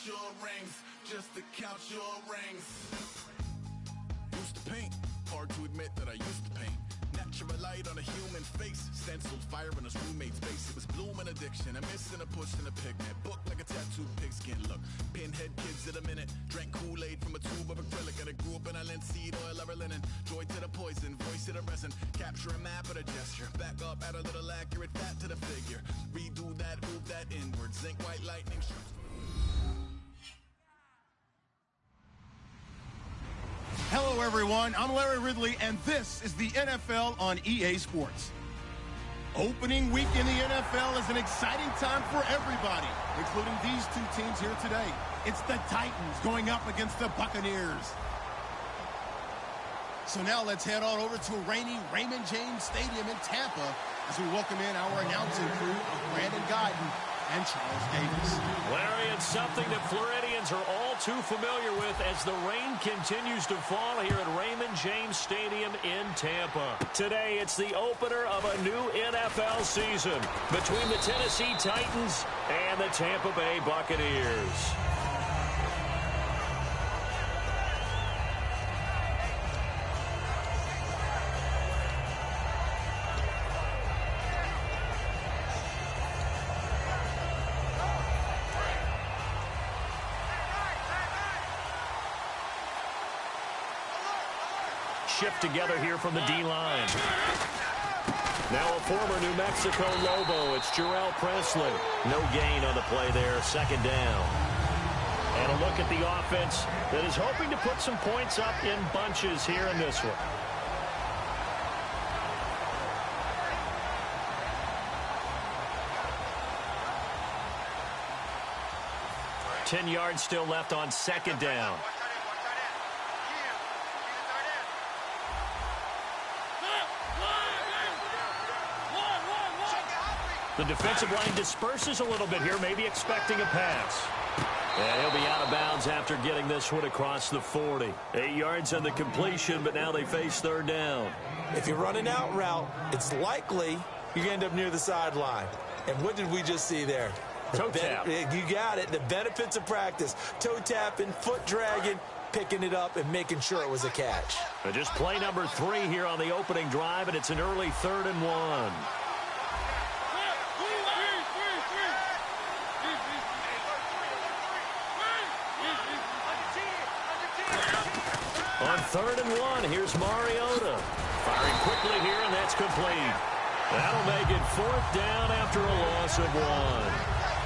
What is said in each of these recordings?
your rings, just to count your rings. Used to paint, hard to admit that I used to paint. Natural light on a human face, stenciled fire in his roommate's face. It was bloom and addiction, a miss and a push and a pigment. Book like a tattooed pigskin look. Pinhead kids in a minute, drank Kool-Aid from a tube of acrylic. And I grew up in a linseed oil or a linen. Joy to the poison, voice to the resin. Capture a map of a gesture. Back up, add a little accurate fat to the figure. Redo that, move that inward. Zinc white lightning. Hello, everyone. I'm Larry Ridley, and this is the NFL on EA Sports. Opening week in the NFL is an exciting time for everybody, including these two teams here today. It's the Titans going up against the Buccaneers. So now let's head on over to rainy Raymond James Stadium in Tampa as we welcome in our announcing crew of Brandon Guyton and Charles Davis. Larry, it's something that Floridians are all too familiar with as the rain continues to fall here at Raymond James Stadium in Tampa. Today, it's the opener of a new NFL season between the Tennessee Titans and the Tampa Bay Buccaneers. Shift together here from the D-line. Now a former New Mexico Lobo. It's Jarrell Presley. No gain on the play there. Second down. And a look at the offense that is hoping to put some points up in bunches here in this one. Ten yards still left on second down. The defensive line disperses a little bit here, maybe expecting a pass. And he'll be out of bounds after getting this one across the 40. 8 yards on the completion, but now they face third down. If you're running out route, it's likely you're going to end up near the sideline. And what did we just see there? Toe tap. You got it. The benefits of practice. Toe tapping, foot dragging, picking it up, and making sure it was a catch. Just play number 3 here on the opening drive, and it's an early 3rd and 1. On 3rd and 1, here's Mariota. Firing quickly here, and that's complete. That'll make it 4th down after a loss of 1.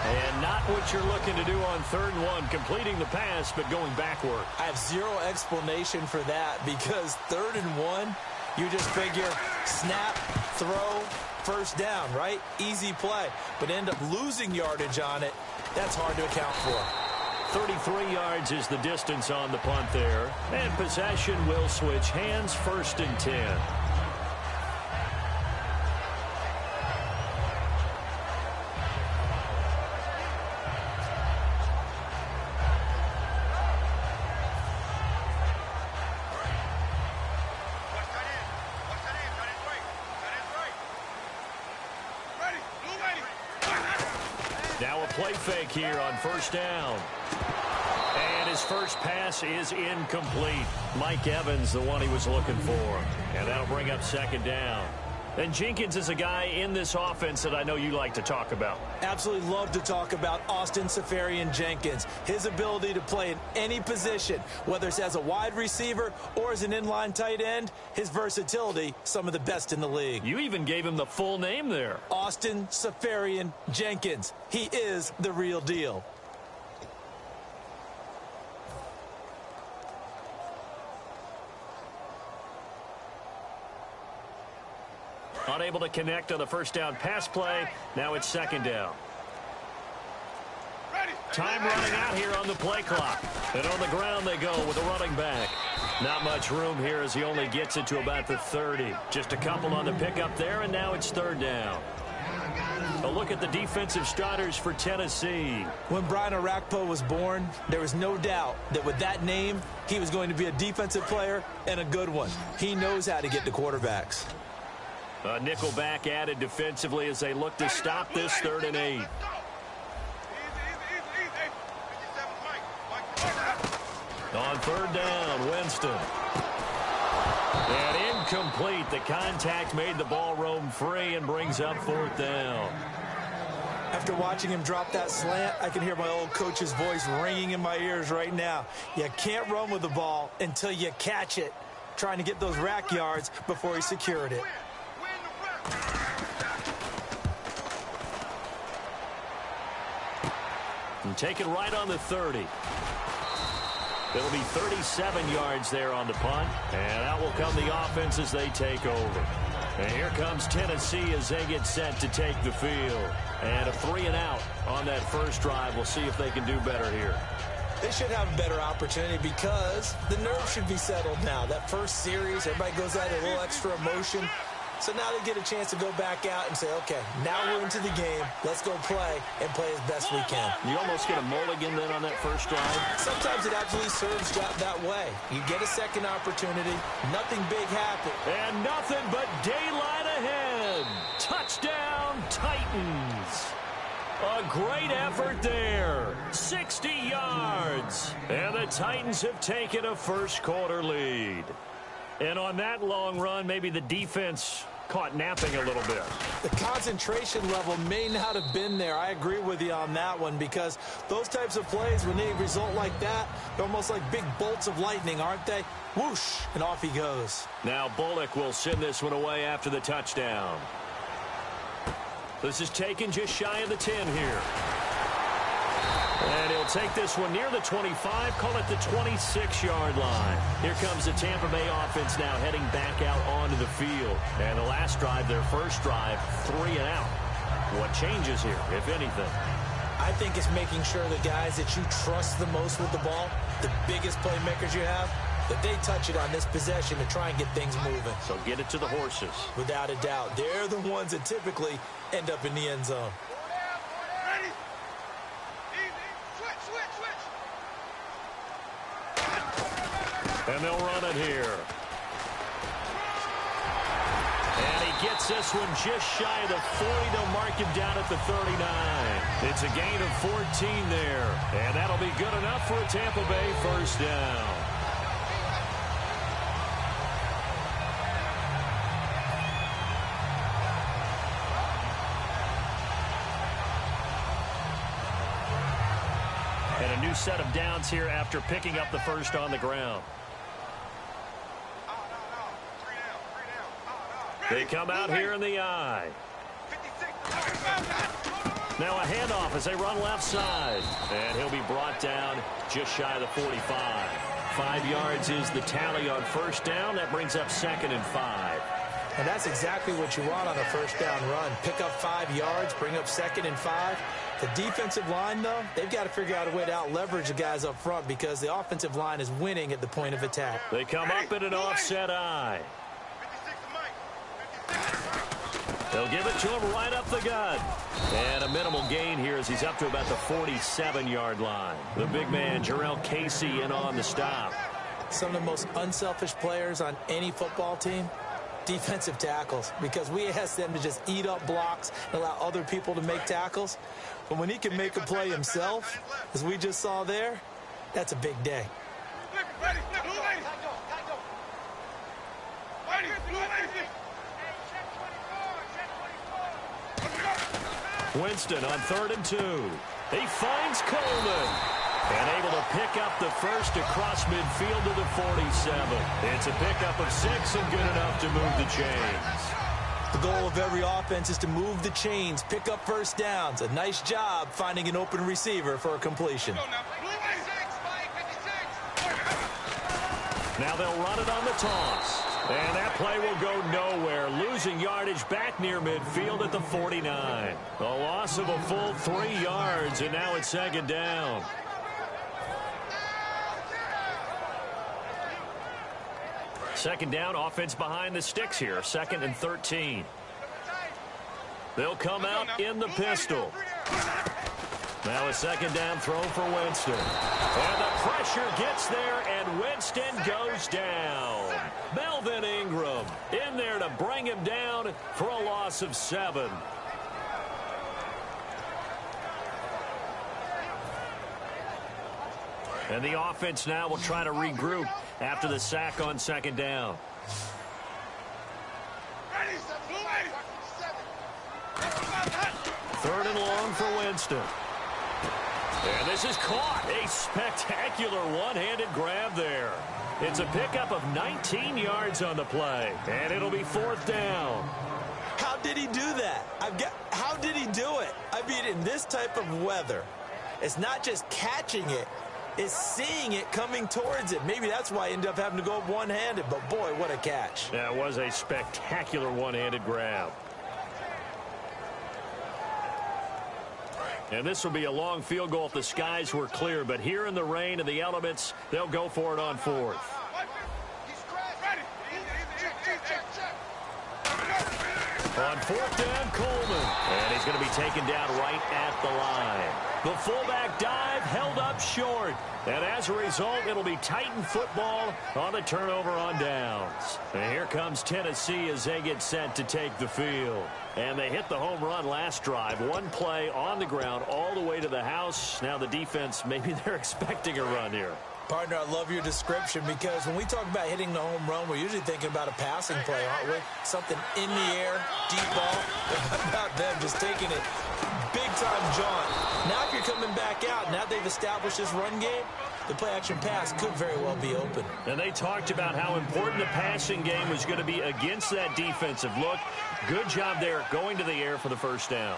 And not what you're looking to do on 3rd and 1, completing the pass, but going backward. I have zero explanation for that because 3rd and 1, you just figure snap, throw, first down, right? Easy play. But end up losing yardage on it. That's hard to account for. 33 yards is the distance on the punt there. And possession will switch hands, 1st and 10. Now a play fake here on 1st down. And his first pass is incomplete. Mike Evans, the one he was looking for. And that'll bring up 2nd down. And Jenkins is a guy in this offense that I know you like to talk about. Absolutely love to talk about Austin Seferian-Jenkins. His ability to play in any position, whether it's as a wide receiver or as an inline tight end, his versatility, some of the best in the league. You even gave him the full name there. Austin Seferian-Jenkins. He is the real deal. Unable to connect on the 1st down pass play. Now it's 2nd down. Time running out here on the play clock. And on the ground they go with a running back. Not much room here as he only gets it to about the 30. Just a couple on the pickup there, and now it's 3rd down. A look at the defensive starters for Tennessee. When Brian Orakpo was born, there was no doubt that with that name, he was going to be a defensive player and a good one. He knows how to get to quarterbacks. A nickel back added defensively as they look to stop this 3rd and 8. On third down, Winston. And incomplete. The contact made the ball roam free and brings up fourth down. After watching him drop that slant, I can hear my old coach's voice ringing in my ears right now. You can't run with the ball until you catch it. Trying to get those rack yards before he secured it. And take it right on the 30. It'll be 37 yards there on the punt. And out will come the offense as they take over. And here comes Tennessee as they get set to take the field. And a 3-and-out on that first drive. We'll see if they can do better here. They should have a better opportunity because the nerves should be settled now. That first series, everybody goes out a little extra emotion. So now they get a chance to go back out and say, okay, now we're into the game. Let's go play and play as best we can. You almost get a mulligan then on that first drive? Sometimes it absolutely serves that way. You get a second opportunity. Nothing big happened. And nothing but daylight ahead. Touchdown, Titans. A great effort there. 60 yards. And the Titans have taken a first quarter lead. And on that long run, maybe the defense caught napping a little bit. The concentration level may not have been there. I agree with you on that one because those types of plays, when they result like that, they're almost like big bolts of lightning, aren't they? Whoosh, and off he goes. Now Bullock will send this one away after the touchdown. This is taken just shy of the 10 here. And he'll take this one near the 25, call it the 26-yard line. Here comes the Tampa Bay offense now heading back out onto the field. And the last drive, their first drive, 3-and-out. What changes here, if anything? I think it's making sure the guys that you trust the most with the ball, the biggest playmakers you have, that they touch it on this possession to try and get things moving. So get it to the horses. Without a doubt. They're the ones that typically end up in the end zone. And they'll run it here. And he gets this one just shy of the 40. They'll mark him down at the 39. It's a gain of 14 there. And that'll be good enough for a Tampa Bay first down. And a new set of downs here after picking up the first on the ground. They come out here in the eye. Now a handoff as they run left side. And he'll be brought down just shy of the 45. 5 yards is the tally on first down. That brings up 2nd and 5. And that's exactly what you want on a first down run. Pick up 5 yards, bring up 2nd and 5. The defensive line, though, they've got to figure out a way to out-leverage the guys up front because the offensive line is winning at the point of attack. They come up in an offset eye. They'll give it to him right up the gut. And a minimal gain here as he's up to about the 47-yard line. The big man, Jarrell Casey, in on the stop. Some of the most unselfish players on any football team, defensive tackles, because we ask them to just eat up blocks and allow other people to make tackles. But when he can make a play himself, as we just saw there, that's a big day. Winston on 3rd and 2. He finds Coleman. And able to pick up the first across midfield to the 47. It's a pickup of 6 and good enough to move the chains. The goal of every offense is to move the chains, pick up first downs. A nice job finding an open receiver for a completion. Now they'll run it on the toss. And that play will go nowhere. Losing yardage back near midfield at the 49. A loss of a full 3 yards, and now it's 2nd down. Second down, offense behind the sticks here. 2nd and 13. They'll come out in the pistol. Now a 2nd down throw for Winston. And the pressure gets there, and Winston goes down. Melvin Ingram in there to bring him down for a loss of 7. And the offense now will try to regroup after the sack on second down. Third and long for Winston. And this is caught. A spectacular one-handed grab there. It's a pickup of 19 yards on the play. And it'll be fourth down. How did he do that? How did he do it? I mean, in this type of weather, it's not just catching it, it's seeing it coming towards it. Maybe that's why he ended up having to go up one-handed, but boy, what a catch. That was a spectacular one-handed grab. And this will be a long field goal if the skies were clear, but here in the rain and the elements, they'll go for it on fourth. On fourth down, Coleman. And he's going to be taken down right at the line. The fullback dive held up short. And as a result, it'll be Titan football on the turnover on downs. And here comes Tennessee as they get set to take the field. And they hit the home run last drive. One play on the ground all the way to the house. Now the defense, maybe they're expecting a run here. Partner, I love your description because when we talk about hitting the home run, we're usually thinking about a passing play, aren't we? Something in the air, deep ball. How about them just taking it big-time jaunt? Now if you're coming back out, now they've established this run game, the play-action pass could very well be open. And they talked about how important the passing game was going to be against that defensive look. Good job there going to the air for the first down.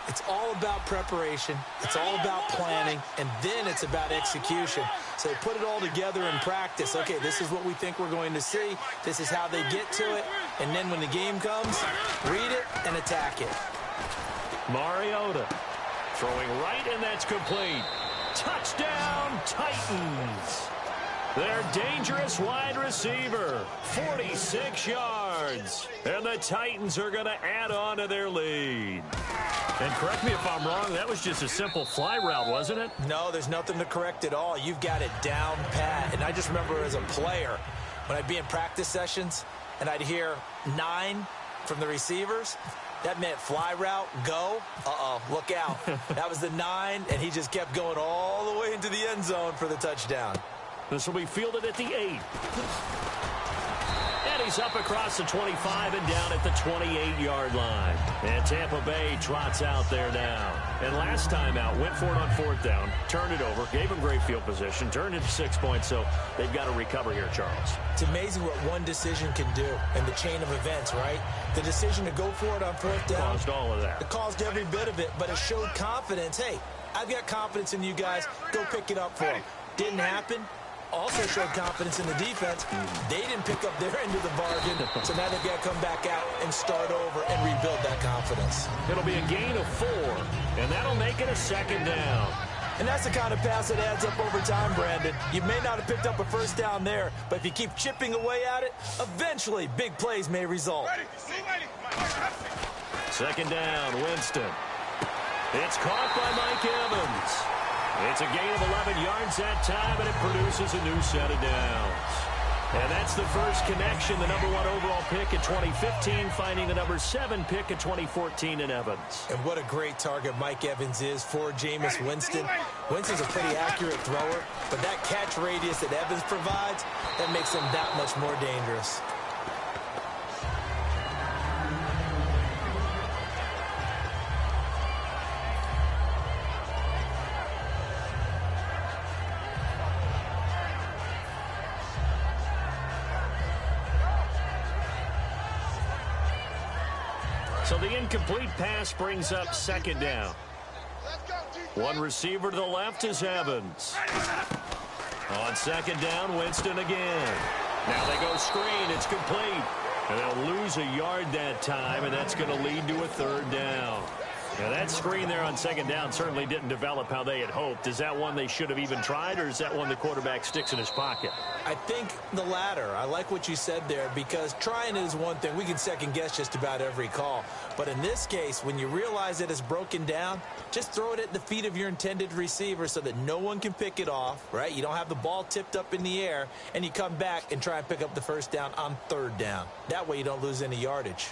It's all about preparation. It's all about planning. And then it's about execution. So they put it all together in practice. Okay, this is what we think we're going to see. This is how they get to it. And then when the game comes, read it and attack it. Mariota throwing right, and that's complete. Touchdown, Titans. Their dangerous wide receiver, 46 yards. And the Titans are going to add on to their lead. And correct me if I'm wrong, that was just a simple fly route, wasn't it? No, there's nothing to correct at all. You've got it down pat. And I just remember as a player, when I'd be in practice sessions, and I'd hear 9 from the receivers, that meant fly route, go. Uh-oh, look out. That was the 9, and he just kept going all the way into the end zone for the touchdown. This will be fielded at the 8. And he's up across the 25 and down at the 28-yard line. And Tampa Bay trots out there now. And last time out, went for it on fourth down, turned it over, gave him great field position, turned it to 6 points, so they've got to recover here, Charles. It's amazing what one decision can do in the chain of events, right? The decision to go for it on fourth down. Caused all of that. It caused every bit of it, but it showed confidence. Hey, I've got confidence in you guys. Go pick it up for them. Didn't happen. Also showed confidence in the defense. They didn't pick up their end of the bargain, so now they've got to come back out and start over and rebuild that confidence. It'll be a gain of 4, and that'll make it a second down. And that's the kind of pass that adds up over time, Brandon. You may not have picked up a first down there, but if you keep chipping away at it, eventually big plays may result. Second down, Winston. It's caught by Mike Evans. It's a gain of 11 yards that time, and it produces a new set of downs. And that's the first connection, the number 1 overall pick in 2015, finding the number 7 pick in 2014 in Evans. And what a great target Mike Evans is for Jameis Winston. Winston's a pretty accurate thrower, but that catch radius that Evans provides, that makes him that much more dangerous. So the incomplete pass brings up second down. One receiver to the left is Evans. On second down, Winston again. Now they go screen. It's complete. And they'll lose a yard that time, and that's going to lead to a third down. Now that screen there on second down certainly didn't develop how they had hoped. Is that one they should have even tried, or is that one the quarterback sticks in his pocket? I think the latter. I like what you said there, because trying it is one thing. We can second guess just about every call. But in this case, when you realize that it's broken down, just throw it at the feet of your intended receiver so that no one can pick it off, right? You don't have the ball tipped up in the air, and you come back and try and pick up the first down on third down. That way you don't lose any yardage.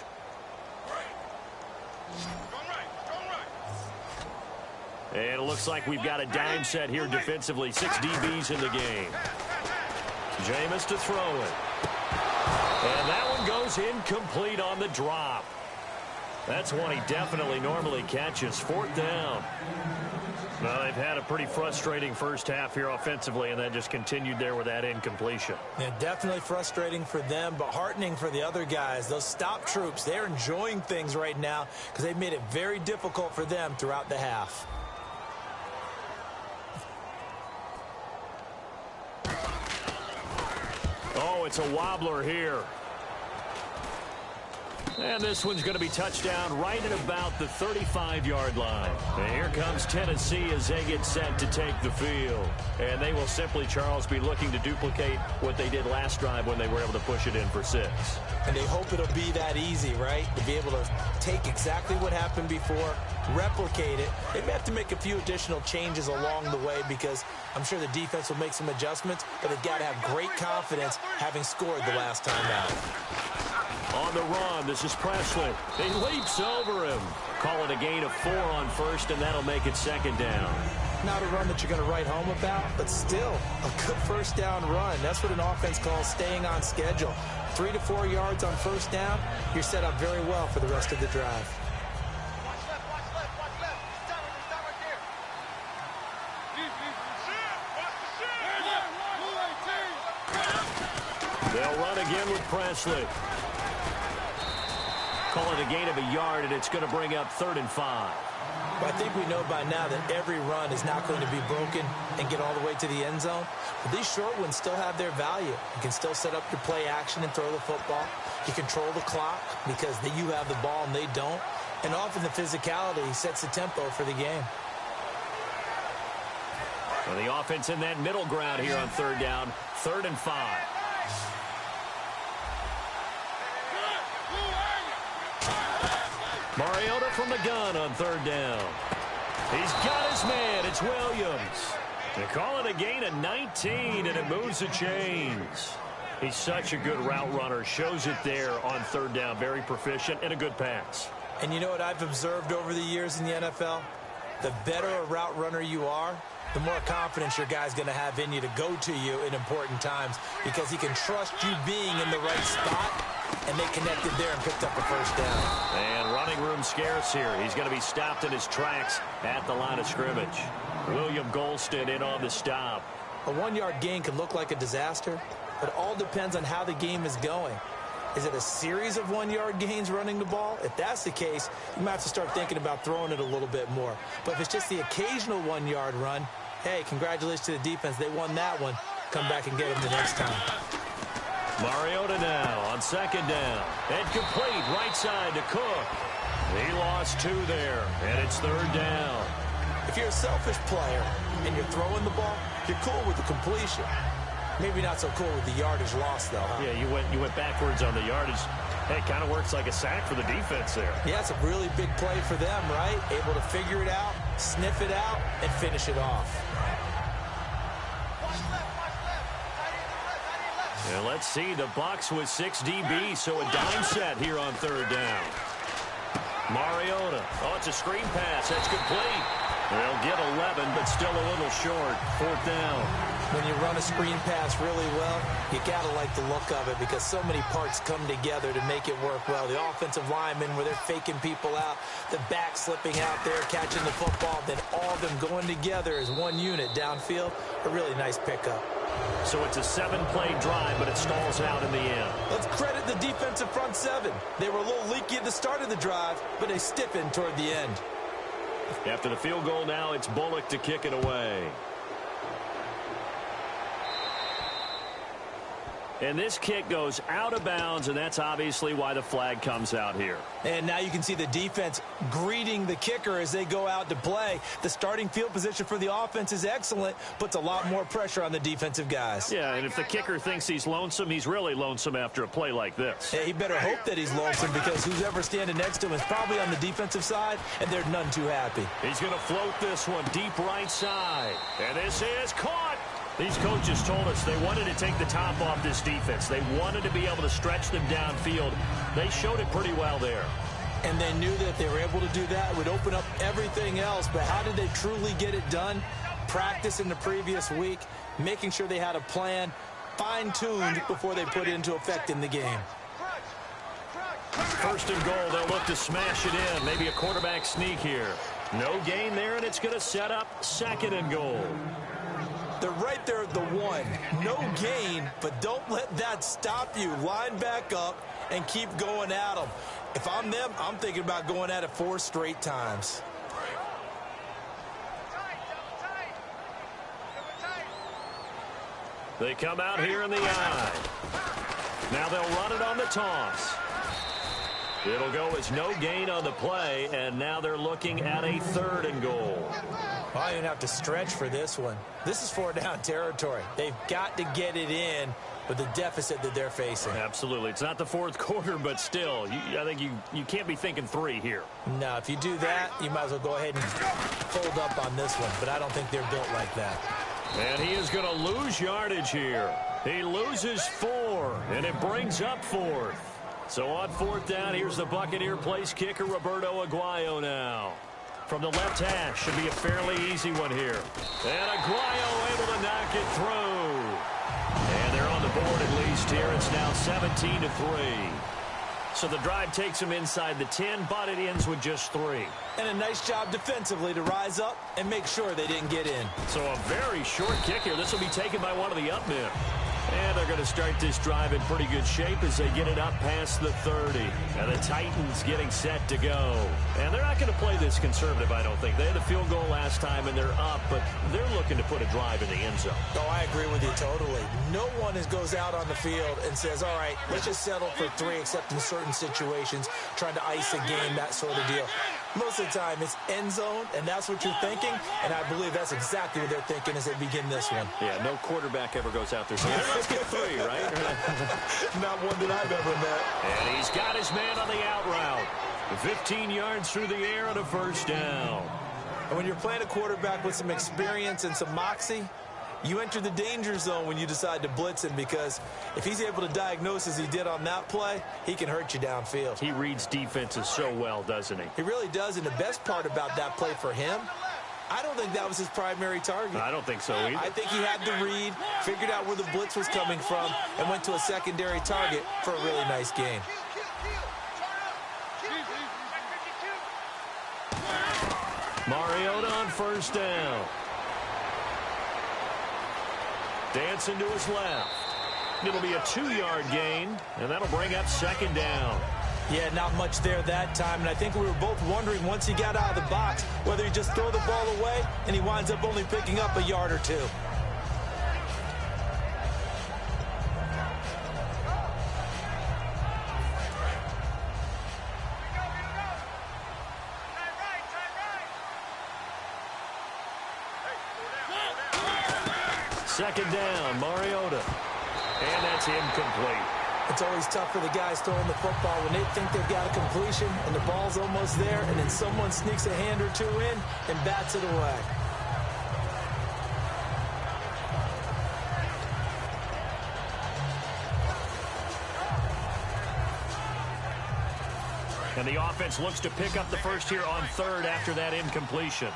And it looks like we've got a dime set here defensively. 6 DBs in the game. Jameis to throw it. And that one goes incomplete on the drop. That's one he definitely normally catches. 4th down. Well, they've had a pretty frustrating first half here offensively, and that just continued there with that incompletion. Yeah, definitely frustrating for them, but heartening for the other guys. Those stop troops, they're enjoying things right now because they've made it very difficult for them throughout the half. Oh, it's a wobbler here. And this one's going to be touchdown right at about the 35-yard line. And here comes Tennessee as they get set to take the field. And they will simply, Charles, be looking to duplicate what they did last drive when they were able to push it in for 6. And they hope it'll be that easy, right? To be able to take exactly what happened before, replicate it. They may have to make a few additional changes along the way because I'm sure the defense will make some adjustments, but they've got to have great confidence having scored the last time out. On the run, this is Presley. He leaps over him. Call it a gain of 4 on first, and that'll make it 2nd down. Not a run that you're going to write home about, but still a good first down run. That's what an offense calls staying on schedule. 3 to 4 yards on first down, you're set up very well for the rest of the drive. They'll run again with Presley. Call it a gain of a yard, and it's going to bring up 3rd and 5. Well, I think we know by now that every run is not going to be broken and get all the way to the end zone. But these short ones still have their value. You can still set up your play action and throw the football. You control the clock because you have the ball and they don't. And often the physicality sets the tempo for the game. Well, the offense in that middle ground here on 3rd down. 3rd and 5. Mariota from the gun on 3rd down. He's got his man. It's Williams. They call it a gain of 19, and it moves the chains. He's such a good route runner. Shows it there on 3rd down. Very proficient and a good pass. And you know what I've observed over the years in the NFL? The better a route runner you are, the more confidence your guy's going to have in you to go to you in important times because he can trust you being in the right spot. And they connected there and picked up a first down. And running room scarce here. He's going to be stopped in his tracks at the line of scrimmage. William Golston in on the stop. A 1-yard gain could look like a disaster, but it all depends on how the game is going. Is it a series of 1-yard gains running the ball? If that's the case, you might have to start thinking about throwing it a little bit more. But if it's just the occasional 1-yard run, hey, congratulations to the defense. They won that one. Come back and get them the next time. Mariota now on 2nd down. And complete right side to Cook. He lost 2 there, and it's 3rd down. If you're a selfish player and you're throwing the ball, you're cool with the completion. Maybe not so cool with the yardage loss, though. Huh? Yeah, you went backwards on the yardage. Hey, it kind of works like a sack for the defense there. Yeah, it's a really big play for them, right? Able to figure it out, sniff it out, and finish it off. And let's see, the Bucs with 6 DBs, so a dime set here on 3rd down. Mariota. Oh, it's a screen pass. That's complete. They'll get 11, but still a little short. 4th down. When you run a screen pass really well, you got to like the look of it because so many parts come together to make it work well. The offensive linemen where they're faking people out, the back slipping out there, catching the football, then all of them going together as one unit downfield. A really nice pickup. So it's a 7-play drive, but it stalls out in the end. Let's credit the defensive front 7. They were a little leaky at the start of the drive, but they stiffened toward the end. After the field goal now, it's Bullock to kick it away. And this kick goes out of bounds, and that's obviously why the flag comes out here. And now you can see the defense greeting the kicker as they go out to play. The starting field position for the offense is excellent, puts a lot more pressure on the defensive guys. Yeah, and if the kicker thinks he's lonesome, he's really lonesome after a play like this. Yeah, he better hope that he's lonesome because who's ever standing next to him is probably on the defensive side, and they're none too happy. He's going to float this one deep right side. And this is caught. These coaches told us they wanted to take the top off this defense. They wanted to be able to stretch them downfield. They showed it pretty well there. And they knew that if they were able to do that, it would open up everything else. But how did they truly get it done? Practice in the previous week, making sure they had a plan, fine-tuned before they put it into effect in the game. First and goal, they'll look to smash it in. Maybe a quarterback sneak here. No gain there, and it's going to set up second and goal. They're right there at the one. No gain, but don't let that stop you. Line back up and keep going at them. If I'm them, I'm thinking about going at it 4 straight times. They come out here in the eye. Now they'll run it on the toss. It'll go as no gain on the play, and now they're looking at a third and goal. Well, you don't have to stretch for this one. This is 4-down territory. They've got to get it in with the deficit that they're facing. Absolutely. It's not the fourth quarter, but still, I think you can't be thinking 3 here. No, if you do that, you might as well go ahead and fold up on this one, but I don't think they're built like that. And he is going to lose yardage here. He loses 4, and it brings up 4th. So on 4th down, here's the Buccaneer place kicker, Roberto Aguayo now. From the left hash, should be a fairly easy one here. And Aguayo able to knock it through. And they're on the board at least here. It's now 17-3. So the drive takes them inside the 10, but it ends with just 3. And a nice job defensively to rise up and make sure they didn't get in. So a very short kick here. This will be taken by one of the up men. And they're going to start this drive in pretty good shape as they get it up past the 30. And the Titans getting set to go. And they're not going to play this conservative, I don't think. They had a field goal last time, and they're up, but they're looking to put a drive in the end zone. Oh, I agree with you totally. No one goes out on the field and says, all right, let's just settle for 3, except in certain situations, trying to ice a game, that sort of deal. Most of the time, it's end zone, and that's what you're thinking, and I believe that's exactly what they're thinking as they begin this one. Yeah, no quarterback ever goes out there saying, let's get 3, right? Not one that I've ever met. And he's got his man on the out route. 15 yards through the air on a first down. And when you're playing a quarterback with some experience and some moxie, you enter the danger zone when you decide to blitz him, because if he's able to diagnose as he did on that play, he can hurt you downfield. He reads defenses so well, doesn't he? He really does, and the best part about that play for him, I don't think that was his primary target. I don't think so either. I think he had the read, figured out where the blitz was coming from, and went to a secondary target for a really nice gain. Mariota on first down. Dancing to his left. It'll be a 2-yard gain, and that'll bring up second down. Yeah, not much there that time, and I think we were both wondering once he got out of the box whether he just throw the ball away, and he winds up only picking up a yard or 2. Second down, Mariota. And that's incomplete. It's always tough for the guys throwing the football when they think they've got a completion and the ball's almost there, and then someone sneaks a hand or 2 in and bats it away. And the offense looks to pick up the first here on 3rd after that incompletion.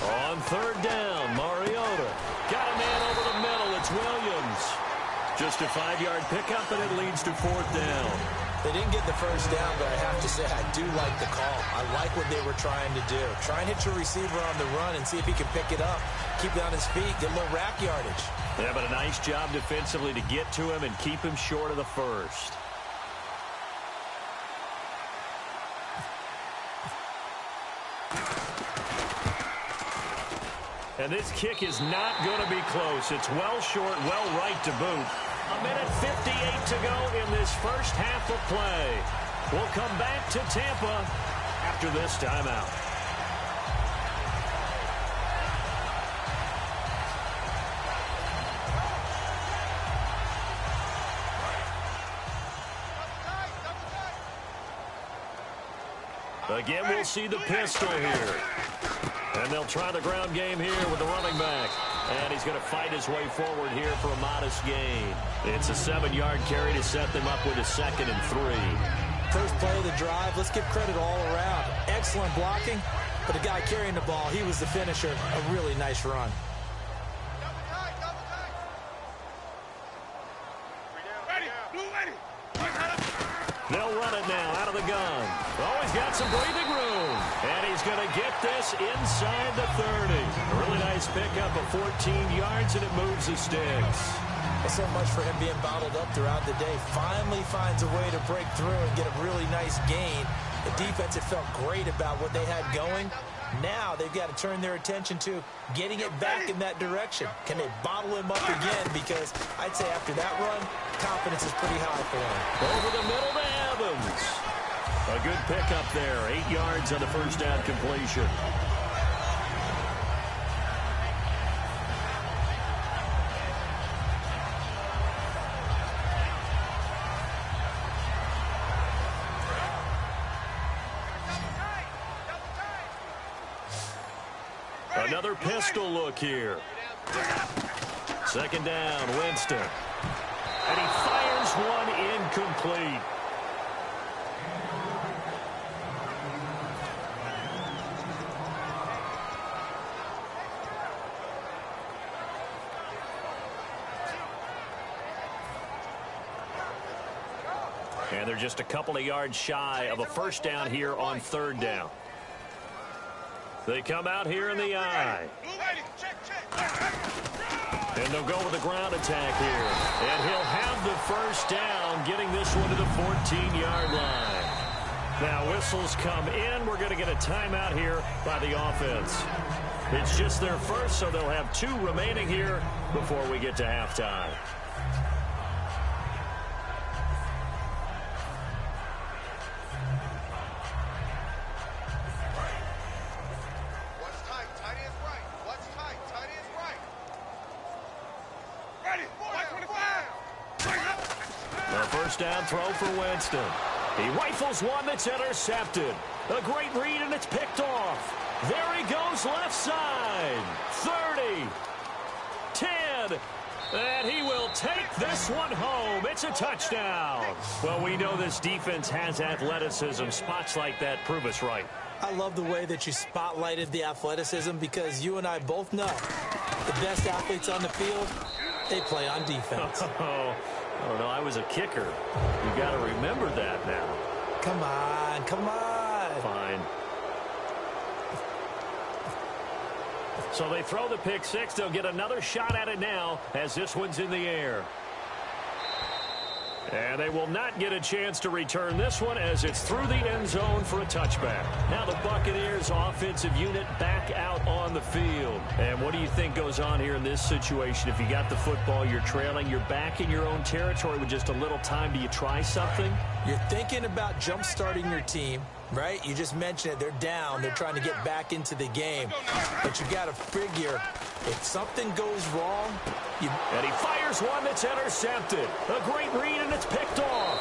On 3rd down, Mariota. Got a man over the middle. It's Williams. Just a 5-yard pickup, and it leads to 4th down. They didn't get the first down, but I have to say I do like the call. I like what they were trying to do. Try and hit your receiver on the run and see if he can pick it up. Keep it on his feet, get a little rack yardage. Yeah, but a nice job defensively to get to him and keep him short of the first. And this kick is not going to be close. It's well short, well right to boot. 1:58 to go in this first half of play. We'll come back to Tampa after this timeout. Again, we'll see the pistol here. And they'll try the ground game here with the running back. And he's going to fight his way forward here for a modest gain. It's a 7-yard carry to set them up with a 2nd and 3. First play of the drive, let's give credit all around. Excellent blocking, but the guy carrying the ball, he was the finisher. A really nice run. They'll run it now out of the gun. Oh, he's got some breathing room. And he's going to get this inside the 30. A really nice pickup of 14 yards, and it moves the sticks. Well, so much for him being bottled up throughout the day. Finally finds a way to break through and get a really nice gain. The defense had felt great about what they had going. Now they've got to turn their attention to getting it back in that direction. Can they bottle him up again? Because I'd say after that run, confidence is pretty high for him. Over the middle to Evans. A good pickup there. 8 yards on the first down completion. Another pistol look here. 2nd down, Winston. And he fires one incomplete. And they're just a couple of yards shy of a first down here on 3rd down. They come out here in the eye. And they'll go with the ground attack here. And he'll have the first down, getting this one to the 14-yard line. Now whistles come in. We're going to get a timeout here by the offense. It's just their first, so they'll have 2 remaining here before we get to halftime. Down throw for Winston. He rifles one that's intercepted. A great read, and it's picked off. There he goes left side. 30. 10. And he will take this one home. It's a touchdown. Well, we know this defense has athleticism. Spots like that prove us right. I love the way that you spotlighted the athleticism, because you and I both know the best athletes on the field, they play on defense. I don't know. I was a kicker. You got to remember that now. Come on. Come on. Fine. So they throw the pick six. They'll get another shot at it now as this one's in the air. And they will not get a chance to return this one as it's through the end zone for a touchback. Now the Buccaneers offensive unit back out on the field. And what do you think goes on here in this situation? If you got the football, you're trailing, you're back in your own territory with just a little time. Do you try something? You're thinking about jump-starting your team, right? You just mentioned it. They're down. They're trying to get back into the game. But you got to figure, if something goes wrong, and he fires one that's intercepted. A great read, and it's picked off.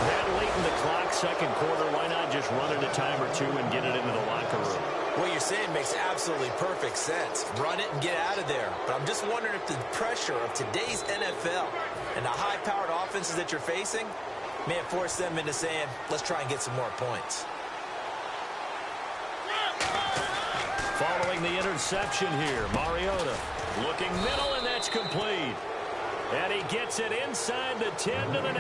That late in the clock, second quarter, why not just run it a time or two and get it into the locker room? What you're saying makes absolutely perfect sense. Run it and get out of there. But I'm just wondering if the pressure of today's NFL and the high-powered offenses that you're facing may have forced them into saying, let's try and get some more points. Following the interception here, Mariota looking middle, and that's complete. And he gets it inside the 10 to the 9.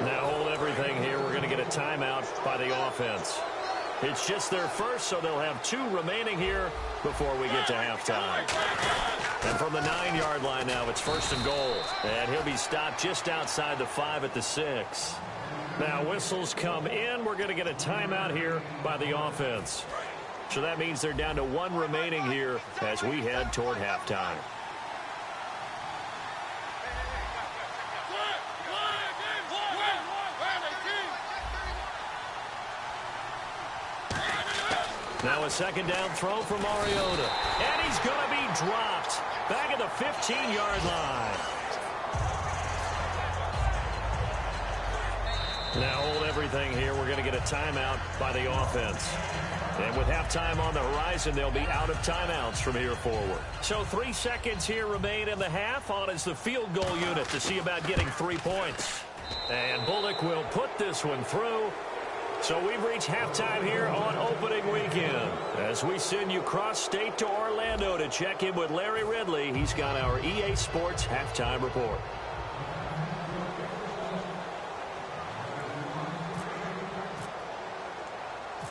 Now hold everything here. We're going to get a timeout by the offense. It's just their first, so they'll have 2 remaining here before we get to halftime. And from the 9-yard line now, it's 1st and goal. And he'll be stopped just outside the 5 at the 6. Now whistles come in. We're going to get a timeout here by the offense. So that means they're down to 1 remaining here as we head toward halftime. Now a second down throw for Mariota. And he's going to be dropped back at the 15-yard line. Now hold everything here, we're going to get a timeout by the offense. And with halftime on the horizon, they'll be out of timeouts from here forward. So 3 seconds here remain in the half. On is the field goal unit to see about getting 3 points. And Bullock will put this one through. So we've reached halftime here on opening weekend. As we send you cross-state to Orlando to check in with Larry Ridley, he's got our EA Sports halftime report.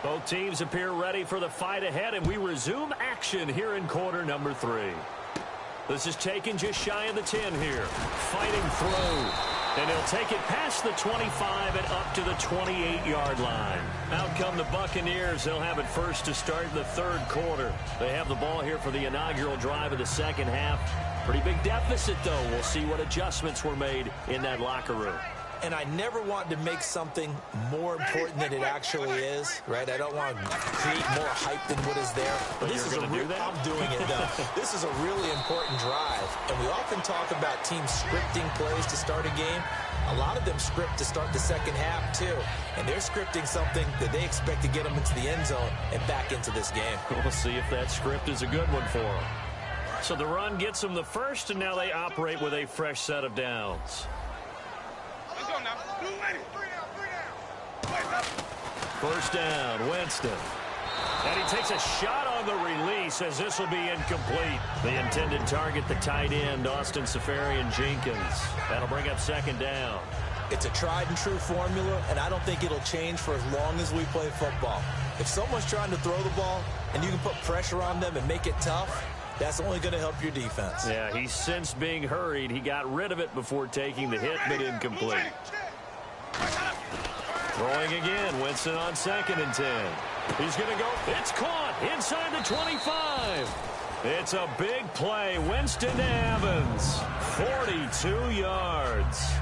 Both teams appear ready for the fight ahead, and we resume action here in quarter number 3. This is taken just shy of the 10 here. Fighting through. And he'll take it past the 25 and up to the 28-yard line. Out come the Buccaneers. They'll have it first to start the third quarter. They have the ball here for the inaugural drive of the second half. Pretty big deficit, though. We'll see what adjustments were made in that locker room. And I never want to make something more important than it actually is, right? I don't want to create more hype than what is there. But this is I'm doing it, though. This is a really important drive. And we often talk about teams scripting plays to start a game. A lot of them script to start the second half, too. And they're scripting something that they expect to get them into the end zone and back into this game. We'll see if that script is a good one for them. So the run gets them the first, and now they operate with a fresh set of downs. First down, Winston. And he takes a shot on the release as this will be incomplete. The intended target, the tight end, Austin Seferian-Jenkins. That'll bring up second down. It's a tried-and-true formula, and I don't think it'll change for as long as we play football. If someone's trying to throw the ball and you can put pressure on them and make it tough, that's only going to help your defense. Yeah, he's since being hurried. He got rid of it before taking the hit, but incomplete. Throwing again, Winston on 2nd and 10. He's going to go. It's caught inside the 25. It's a big play. Winston to Evans, 42 yards.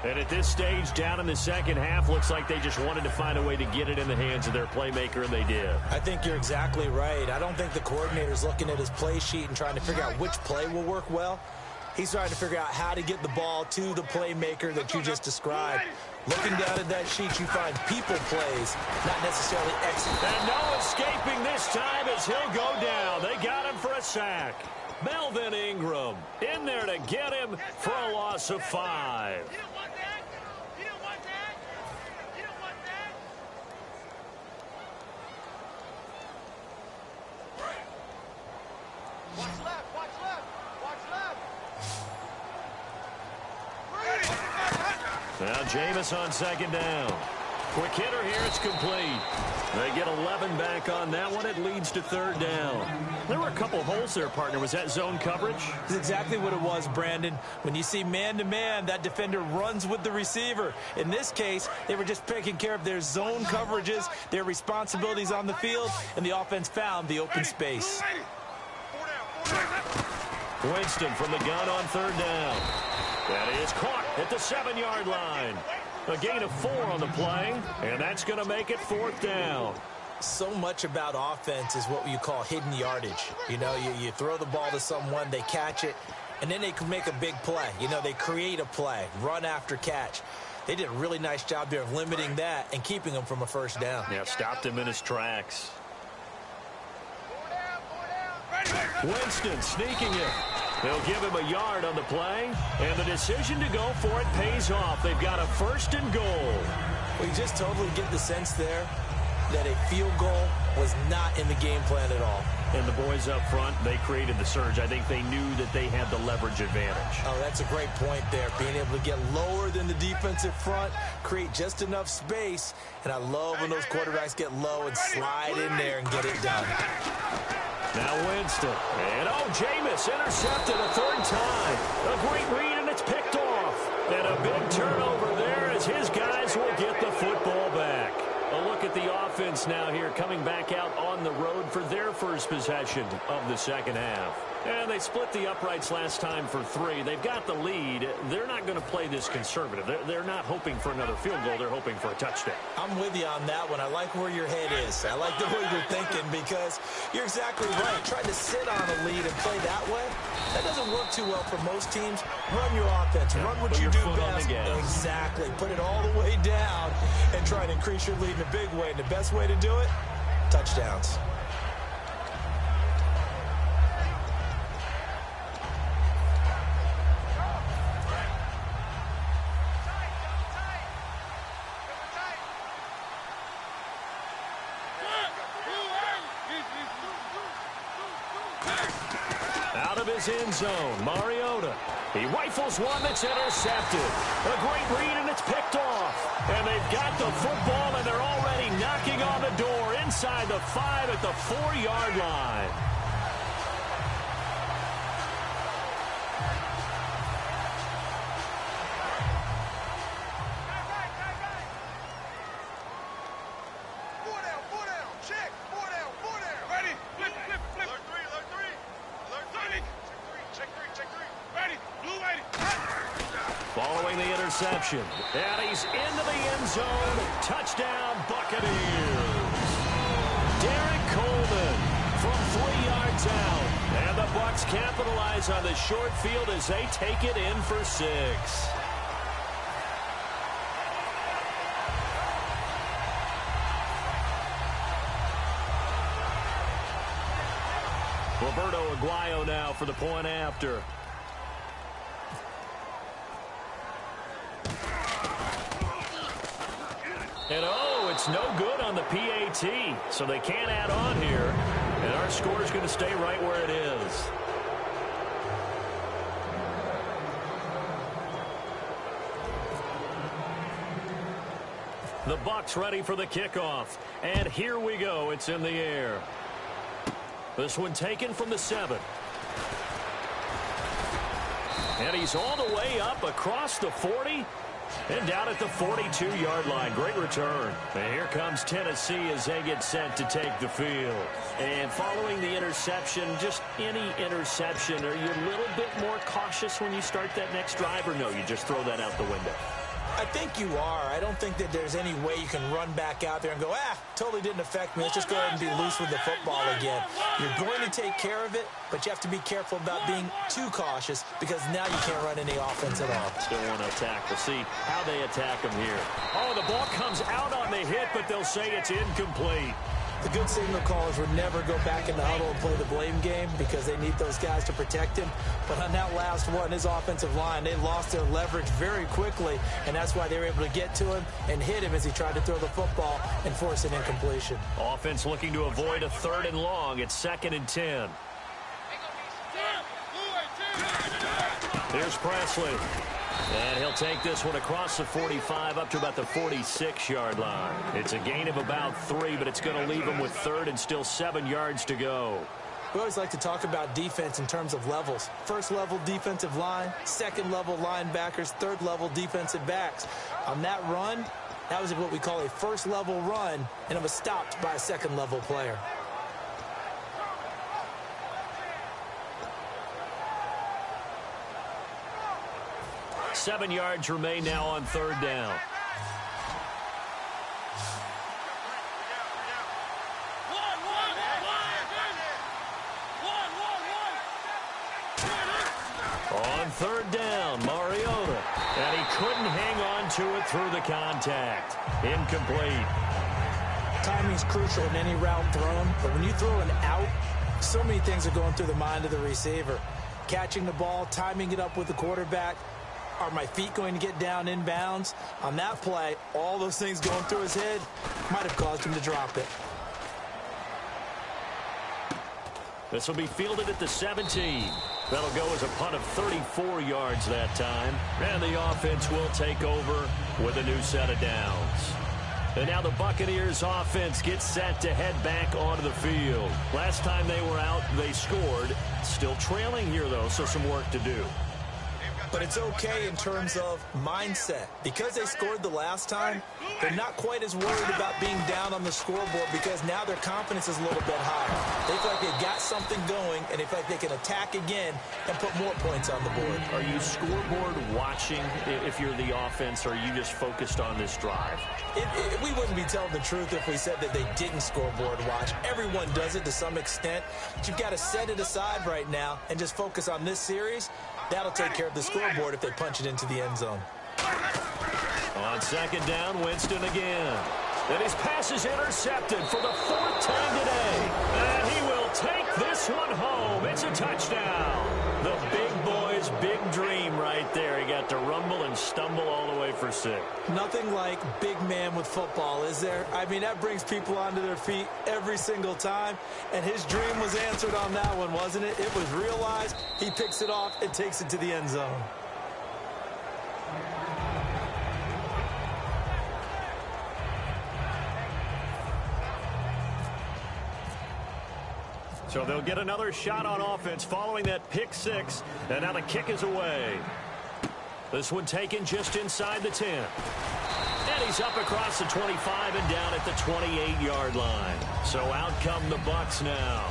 And at this stage, down in the second half, looks like they just wanted to find a way to get it in the hands of their playmaker, and they did. I think you're exactly right. I don't think the coordinator's looking at his play sheet and trying to figure out which play will work well. He's trying to figure out how to get the ball to the playmaker that you just described. Looking down at that sheet, you find people plays, not necessarily exit. And no escaping this time as he'll go down. They got him for a sack. Melvin Ingram in there to get him for a loss of 5. You don't want that. You don't want that. You don't want that. Watch left. Watch left. Watch left. Now Jameis on 2nd down. Quick hitter here. It's complete. They get 11 back on that one. It leads to 3rd down. There were a couple holes there, partner. Was that zone coverage? That's exactly what it was, Brandon. When you see man-to-man, that defender runs with the receiver. In this case, they were just taking care of their zone coverages, their responsibilities on the field, and the offense found the open space. Winston from the gun on 3rd down. That is caught at the 7-yard line. A gain of 4 on the play, and that's going to make it 4th down. So much about offense is what you call hidden yardage. You know, you throw the ball to someone, they catch it, and then they can make a big play. You know, they create a play, run after catch. They did a really nice job there of limiting that and keeping him from a first down. Yeah, stopped him in his tracks. Winston sneaking it. They'll give him a yard on the play, and the decision to go for it pays off. They've got a 1st and goal. We just totally get the sense there that a field goal was not in the game plan at all. And the boys up front, they created the surge. I think they knew that they had the leverage advantage. Oh, that's a great point there. Being able to get lower than the defensive front, create just enough space. And I love when those quarterbacks get low and slide in there and get it done. Now Winston. And Jameis intercepted a 3rd time. A great read, and it's picked off. And a big turnover there as his guys will get the football back. A look at the offense now here, coming back out on the road for their first possession of the second half. And they split the uprights last time for 3. They've got the lead. They're not going to play this conservative. They're not hoping for another field goal. They're hoping for a touchdown. I'm with you on that one. I like where your head is. I like the way you're thinking because you're exactly right. Trying to sit on a lead and play that way, That doesn't work too well for most teams. Run your offense. Run what you do best. Exactly. Put it all the way down and try to increase your lead in a big way. And the best way to do it, touchdowns. Out of his end zone, Mariota. He rifles one that's intercepted. A great read, and it's picked off. And they've got the football, and they're already knocking on the door inside the 5 at the 4-yard line. Following the interception, and he's into the end zone. Touchdown, Buccaneers. Derek Coleman from 3 yards out. And the Bucs capitalize on the short field as they take it in for 6. Roberto Aguayo now for the point after. And oh, it's no good on the PAT, so they can't add on here. And our score is going to stay right where it is. The Bucs ready for the kickoff. And here we go. It's in the air. This one taken from the 7. And he's all the way up across the 40. And down at the 42-yard line. Great return. And here comes Tennessee as they get set to take the field. And following the interception, just any interception, are you a little bit more cautious when you start that next drive, or no, you just throw that out the window? I think you are. I don't think that there's any way you can run back out there and go, totally didn't affect me. Let's just go ahead and be loose with the football again. You're going to take care of it, but you have to be careful about being too cautious because now you can't run any offense at all. Still want to attack. We'll see how they attack them here. Oh, the ball comes out on the hit, but they'll say it's incomplete. The good signal callers would never go back in the huddle and play the blame game because they need those guys to protect him. But on that last one, his offensive line, they lost their leverage very quickly, and that's why they were able to get to him and hit him as he tried to throw the football and force an incompletion. Offense looking to avoid a 3rd and long. It's 2nd and 10. Here's Presley. And he'll take this one across the 45 up to about the 46-yard line. It's a gain of about 3, but it's going to leave him with 3rd and still 7 yards to go. We always like to talk about defense in terms of levels. 1st level defensive line, 2nd level linebackers, 3rd level defensive backs. On that run, that was what we call a 1st level run, and it was stopped by a 2nd level player. Seven yards remain now on 3rd down. On 3rd down, Mariota. And he couldn't hang on to it through the contact. Incomplete. Timing's crucial in any route thrown, but when you throw an out, so many things are going through the mind of the receiver. Catching the ball, timing it up with the quarterback. Are my feet going to get down inbounds? On that play, all those things going through his head might have caused him to drop it. This will be fielded at the 17. That'll go as a punt of 34 yards that time. And the offense will take over with a new set of downs. And now the Buccaneers offense gets set to head back onto the field. Last time they were out, they scored. Still trailing here, though, so some work to do. but it's okay in terms of mindset. Because they scored the last time, they're not quite as worried about being down on the scoreboard because now their confidence is a little bit higher. They feel like they've got something going, and they feel like they can attack again and put more points on the board. Are you scoreboard watching if you're the offense, or are you just focused on this drive? We wouldn't be telling the truth if we said that they didn't scoreboard watch. Everyone does it to some extent, but you've got to set it aside right now and just focus on this series. That'll take care of the scoreboard if they punch it into the end zone. On second down, Winston again. And his pass is intercepted for the fourth time today. And he will take this one home. It's a touchdown. The big boy's big dream right there. He got to rumble and stumble all the way for 6. Nothing like big man with football, is there? I mean, that brings people onto their feet every single time. And his dream was answered on that one, wasn't it? It was realized. He picks it off and takes it to the end zone. So they'll get another shot on offense following that pick 6. And now the kick is away. This one taken just inside the 10. And he's up across the 25 and down at the 28-yard line. So out come the Bucs now.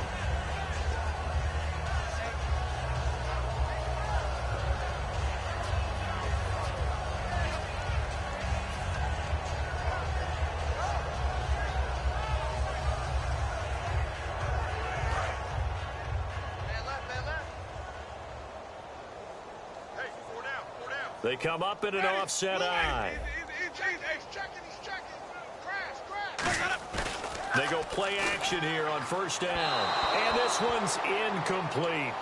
They come up in an offset eye. They go play action here on first down. And this one's incomplete.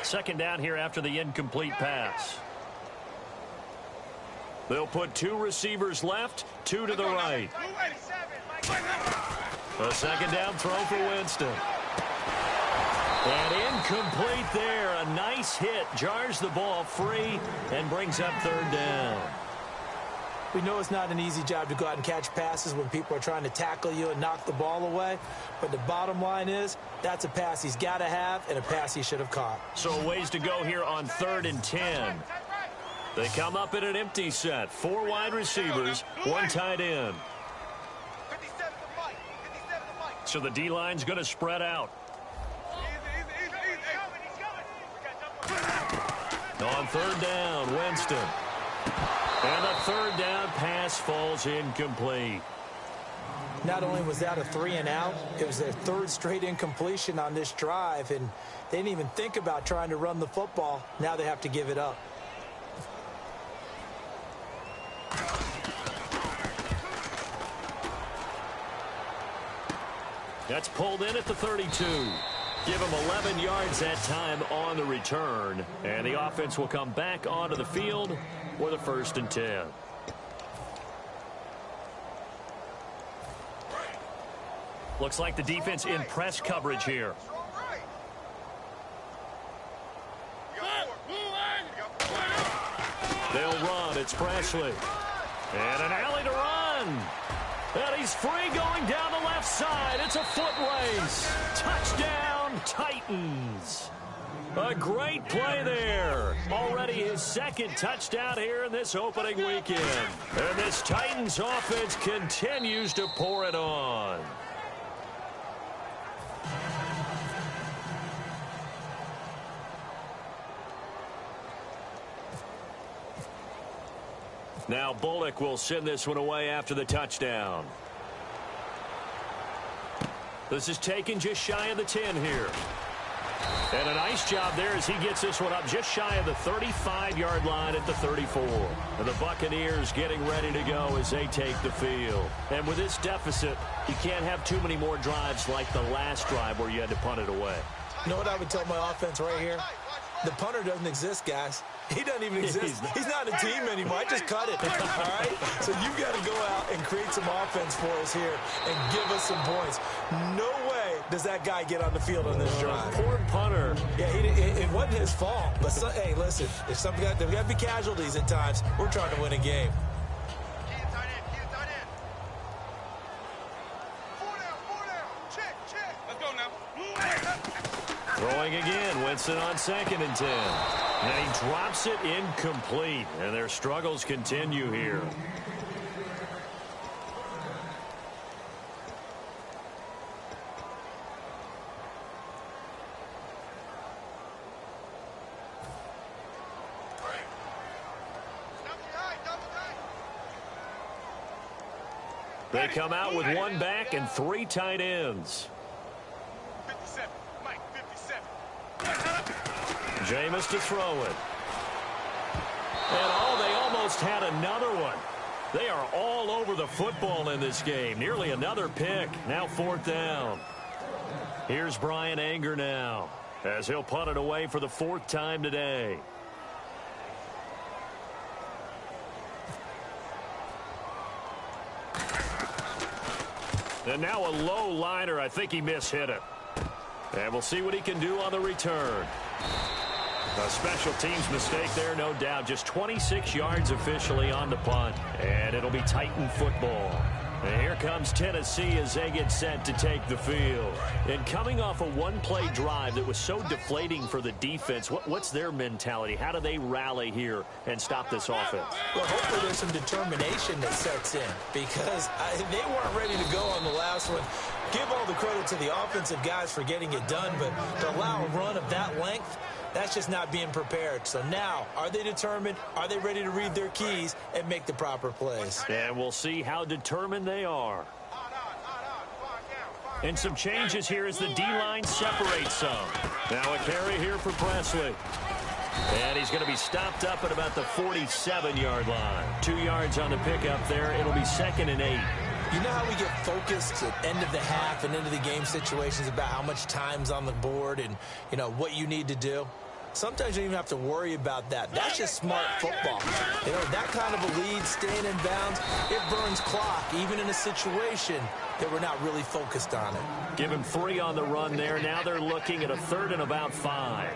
Second down here after the incomplete pass. They'll put 2 receivers left, 2 to the right. A second down throw for Winston. And incomplete there. A nice hit. Jars the ball free and brings up third down. We know it's not an easy job to go out and catch passes when people are trying to tackle you and knock the ball away. But the bottom line is that's a pass he's got to have and a pass he should have caught. So a ways to go here on 3rd and 10. They come up in an empty set. 4 wide receivers, 1 tight end. So the D-line's going to spread out. On 3rd down, Winston. And the 3rd down pass falls incomplete. Not only was that a 3 and out, it was their 3rd straight incompletion on this drive, and they didn't even think about trying to run the football. Now they have to give it up. That's pulled in at the 32. Give him 11 yards that time on the return. And the offense will come back onto the field with a 1st and 10. Looks like the defense in press coverage here. They'll run. It's Presley. And an alley to run. And he's free going down the left side. It's a foot race. Touchdown, Titans. A great play there. Already his 2nd touchdown here in this opening weekend. And this Titans offense continues to pour it on. Now Bullock will send this one away after the touchdown. This is taken just shy of the 10 here. And a nice job there as he gets this one up just shy of the 35-yard line at the 34. And the Buccaneers getting ready to go as they take the field. And with this deficit, you can't have too many more drives like the last drive where you had to punt it away. You know what I would tell my offense right here? The punter doesn't exist, guys. He doesn't even exist. He's not a team anymore. I just cut it. All right? So you've got to go out and create some offense for us here and give us some points. No way does that guy get on the field on this drive. Poor punter. Yeah, it wasn't his fault. But, hey, listen, if there's got to be casualties at times. We're trying to win a game. Throwing again, Winston on 2nd and 10. And he drops it incomplete. And their struggles continue here. They come out with one back and 3 tight ends. 57, Mike, 57. Jameis to throw it. And they almost had another one. They are all over the football in this game. Nearly another pick. Now 4th down. Here's Brian Anger now, as he'll punt it away for the 4th time today. And now a low liner. I think he mishit it. And we'll see what he can do on the return. A special teams mistake there, no doubt. Just 26 yards officially on the punt. And it'll be Titan football. And here comes Tennessee as they get set to take the field. And coming off a one-play drive that was so deflating for the defense, what's their mentality? How do they rally here and stop this offense? Well, hopefully there's some determination that sets in, because they weren't ready to go on the last one. Give all the credit to the offensive guys for getting it done, but to allow a run of that length, that's just not being prepared. So now, are they determined? Are they ready to read their keys and make the proper plays? And we'll see how determined they are. And some changes here as the D-line separates some. Now a carry here for Presley. And he's going to be stopped up at about the 47-yard line. 2 yards on the pickup there. It'll be 2nd and 8. You know how we get focused at end of the half and into the game situations about how much time's on the board and, you know, what you need to do? Sometimes you don't even have to worry about that. That's just smart football. You know, that kind of a lead, staying in bounds, it burns clock, even in a situation that we're not really focused on it. Give him 3 on the run there. Now they're looking at a 3rd and about 5.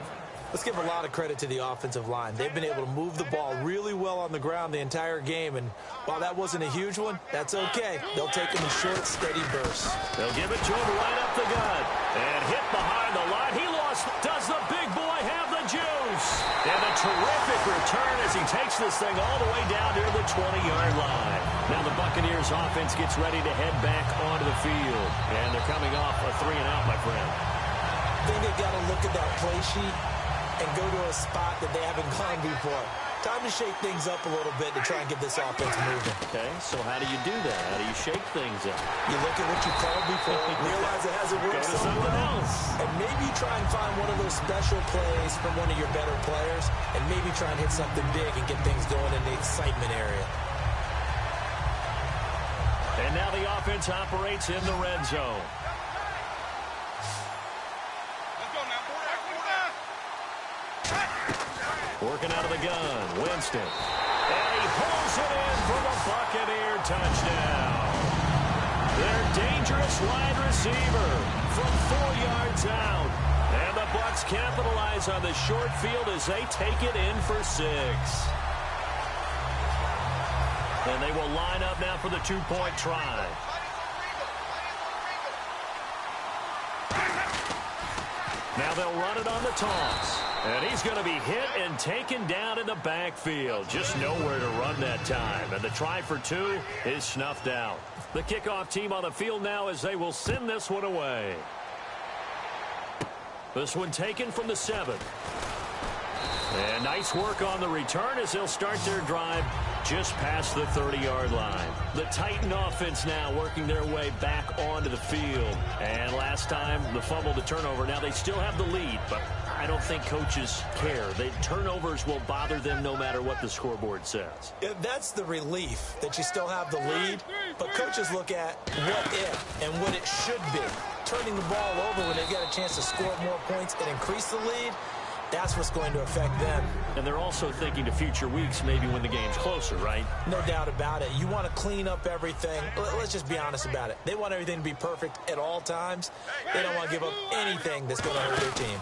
Let's give a lot of credit to the offensive line. They've been able to move the ball really well on the ground the entire game, and while that wasn't a huge one, that's okay. They'll take it in short, steady bursts. They'll give it to him right up the gut. And hit behind the line. He lost. Does the big boy have the juice? And a terrific return as he takes this thing all the way down near the 20-yard line. Now the Buccaneers offense gets ready to head back onto the field. And they're coming off a 3-and-out, my friend. I think they got to look at that play sheet and go to a spot that they haven't gone before. Time to shake things up a little bit to try and get this offense moving. Okay, so how do you do that? How do you shake things up? You look at what you called before, realize it hasn't worked somewhere else, and maybe try and find one of those special plays from one of your better players, and maybe try and hit something big and get things going in the excitement area. And now the offense operates in the red zone. Working out of the gun, Winston. And he pulls it in for the Buccaneer touchdown. Their dangerous wide receiver from 4 yards out. And the Bucs capitalize on the short field as they take it in for 6. And they will line up now for the 2-point try. Now they'll run it on the toss. And he's going to be hit and taken down in the backfield. Just nowhere to run that time. And the try for 2 is snuffed out. The kickoff team on the field now as they will send this one away. This one taken from the 7. And nice work on the return as they'll start their drive just past the 30-yard line. The Titan offense now working their way back onto the field. And last time, the fumble, the turnover. Now they still have the lead, but I don't think coaches care. The turnovers will bother them no matter what the scoreboard says. Yeah, that's the relief, that you still have the lead. But coaches look at what if and what it should be. Turning the ball over when they get a chance to score more points and increase the lead, that's what's going to affect them. And they're also thinking to future weeks, maybe when the game's closer, right? No doubt about it. You want to clean up everything. Let's just be honest about it. They want everything to be perfect at all times. They don't want to give up anything that's going to hurt their team.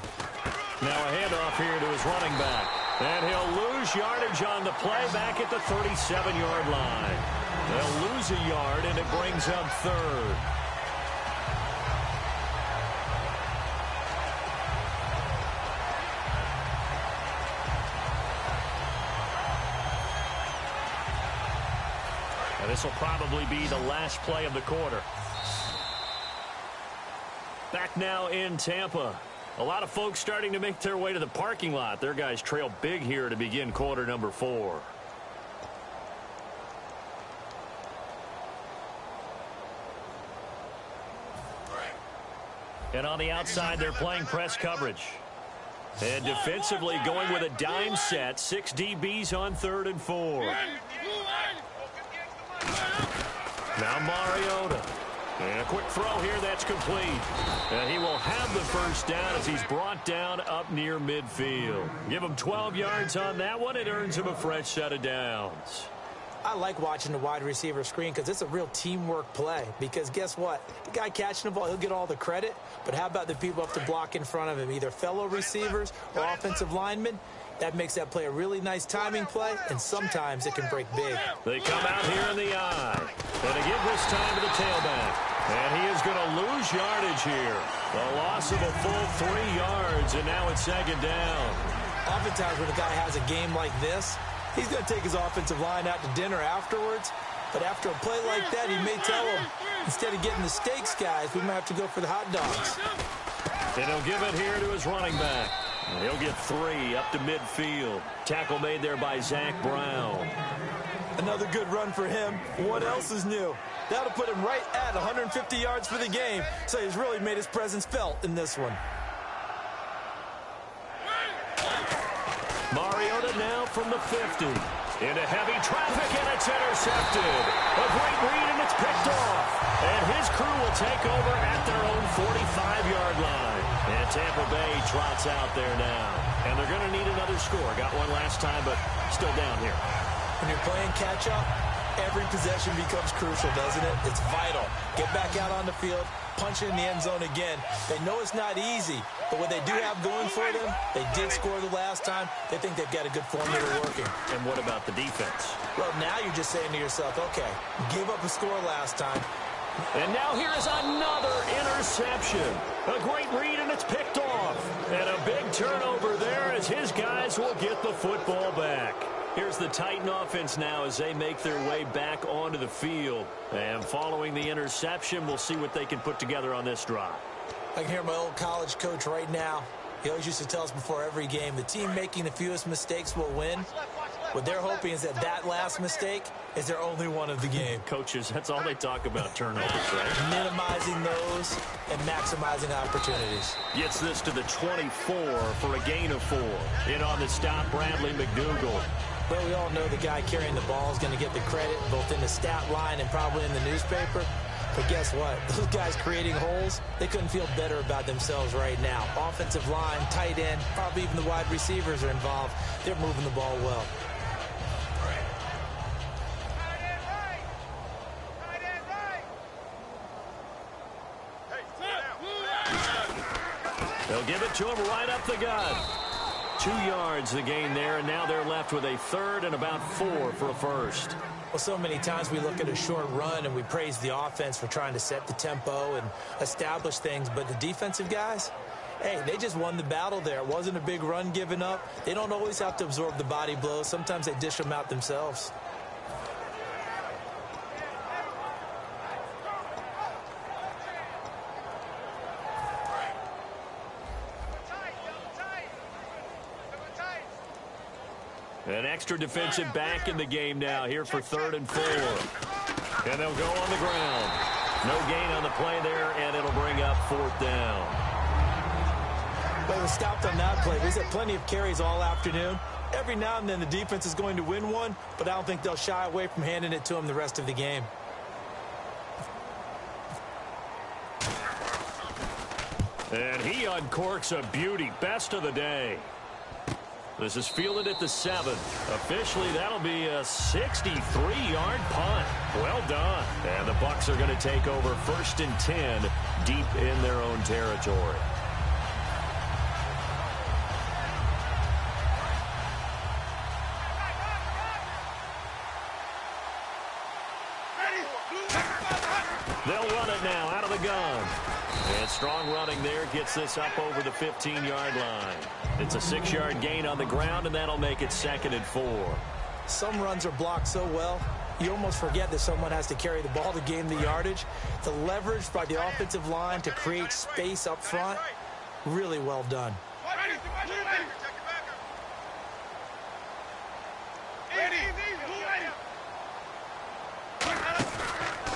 Now a handoff here to his running back. And he'll lose yardage on the play back at the 37-yard line. They'll lose a yard, and it brings up 3rd. This will probably be the last play of the quarter. Back now in Tampa. A lot of folks starting to make their way to the parking lot. Their guys trail big here to begin quarter number 4. And on the outside, they're playing press coverage. And defensively going with a dime set. 6 DBs on 3rd and 4. Now Mariota. And a quick throw here that's complete. And he will have the first down as he's brought down up near midfield. Give him 12 yards on that one. It earns him a fresh set of downs. I like watching the wide receiver screen because it's a real teamwork play. Because guess what? The guy catching the ball, he'll get all the credit. But how about the people up to block in front of him? Either fellow receivers or offensive linemen. That makes that play a really nice timing play, and sometimes it can break big. They come out here in the eye. And they give this time to the tailback. And he is going to lose yardage here. A loss of a full 3 yards, and now it's 2nd down. Oftentimes when a guy has a game like this, he's going to take his offensive line out to dinner afterwards. But after a play like that, he may tell them, instead of getting the steaks, guys, we might have to go for the hot dogs. And he'll give it here to his running back. And he'll get 3 up to midfield. Tackle made there by Zach Brown. Another good run for him. What else is new? That'll put him right at 150 yards for the game. So he's really made his presence felt in this one. Mariota now from the 50. Into heavy traffic, and it's intercepted. A great read, and it's picked off. And his crew will take over at their own 45-yard line. And Tampa Bay trots out there now. And they're going to need another score. Got one last time, but still down here. When you're playing catch-up, every possession becomes crucial, doesn't it? It's vital. Get back out on the field, punch it in the end zone again. They know it's not easy, but what they do have going for them, they did score the last time. They think they've got a good formula working. And what about the defense? Well, now you're just saying to yourself, okay, gave up a score last time. And now here is another interception. A great read, and it's picked off. And a big turnover there as his guys will get the football back. Here's the Titan offense now as they make their way back onto the field. And following the interception, we'll see what they can put together on this drive. I can hear my old college coach right now. He always used to tell us before every game, the team making the fewest mistakes will win. What they're hoping is that that last mistake is their only one of the game. Coaches, that's all they talk about, turnovers, right? Minimizing those and maximizing opportunities. Gets this to the 24 for a gain of 4. In on the stop, Bradley McDougald. Well, we all know the guy carrying the ball is going to get the credit both in the stat line and probably in the newspaper. But guess what? Those guys creating holes, they couldn't feel better about themselves right now. Offensive line, tight end, probably even the wide receivers are involved. They're moving the ball well. They'll give it to him right up the gut. 2 yards the gain there, and now they're left with a 3rd and about 4 for a first. Well, so many times we look at a short run and we praise the offense for trying to set the tempo and establish things, but the defensive guys, hey, they just won the battle there. It wasn't a big run given up. They don't always have to absorb the body blows. Sometimes they dish them out themselves. An extra defensive back in the game now here for 3rd and 4. And they'll go on the ground. No gain on the play there, and it'll bring up 4th down. Well, they stopped on that play. We've had plenty of carries all afternoon. Every now and then the defense is going to win one, but I don't think they'll shy away from handing it to them the rest of the game. And he uncorks a beauty. Best of the day. This is fielded at the 7. Officially, that'll be a 63-yard punt. Well done. And the Bucs are going to take over 1st and 10 deep in their own territory. They'll run it now out of the gun. And strong running there gets this up over the 15-yard line. It's a 6-yard gain on the ground, and that'll make it 2nd and 4. Some runs are blocked so well, you almost forget that someone has to carry the ball to gain the yardage. The leverage by the offensive line to create space up front, really well done.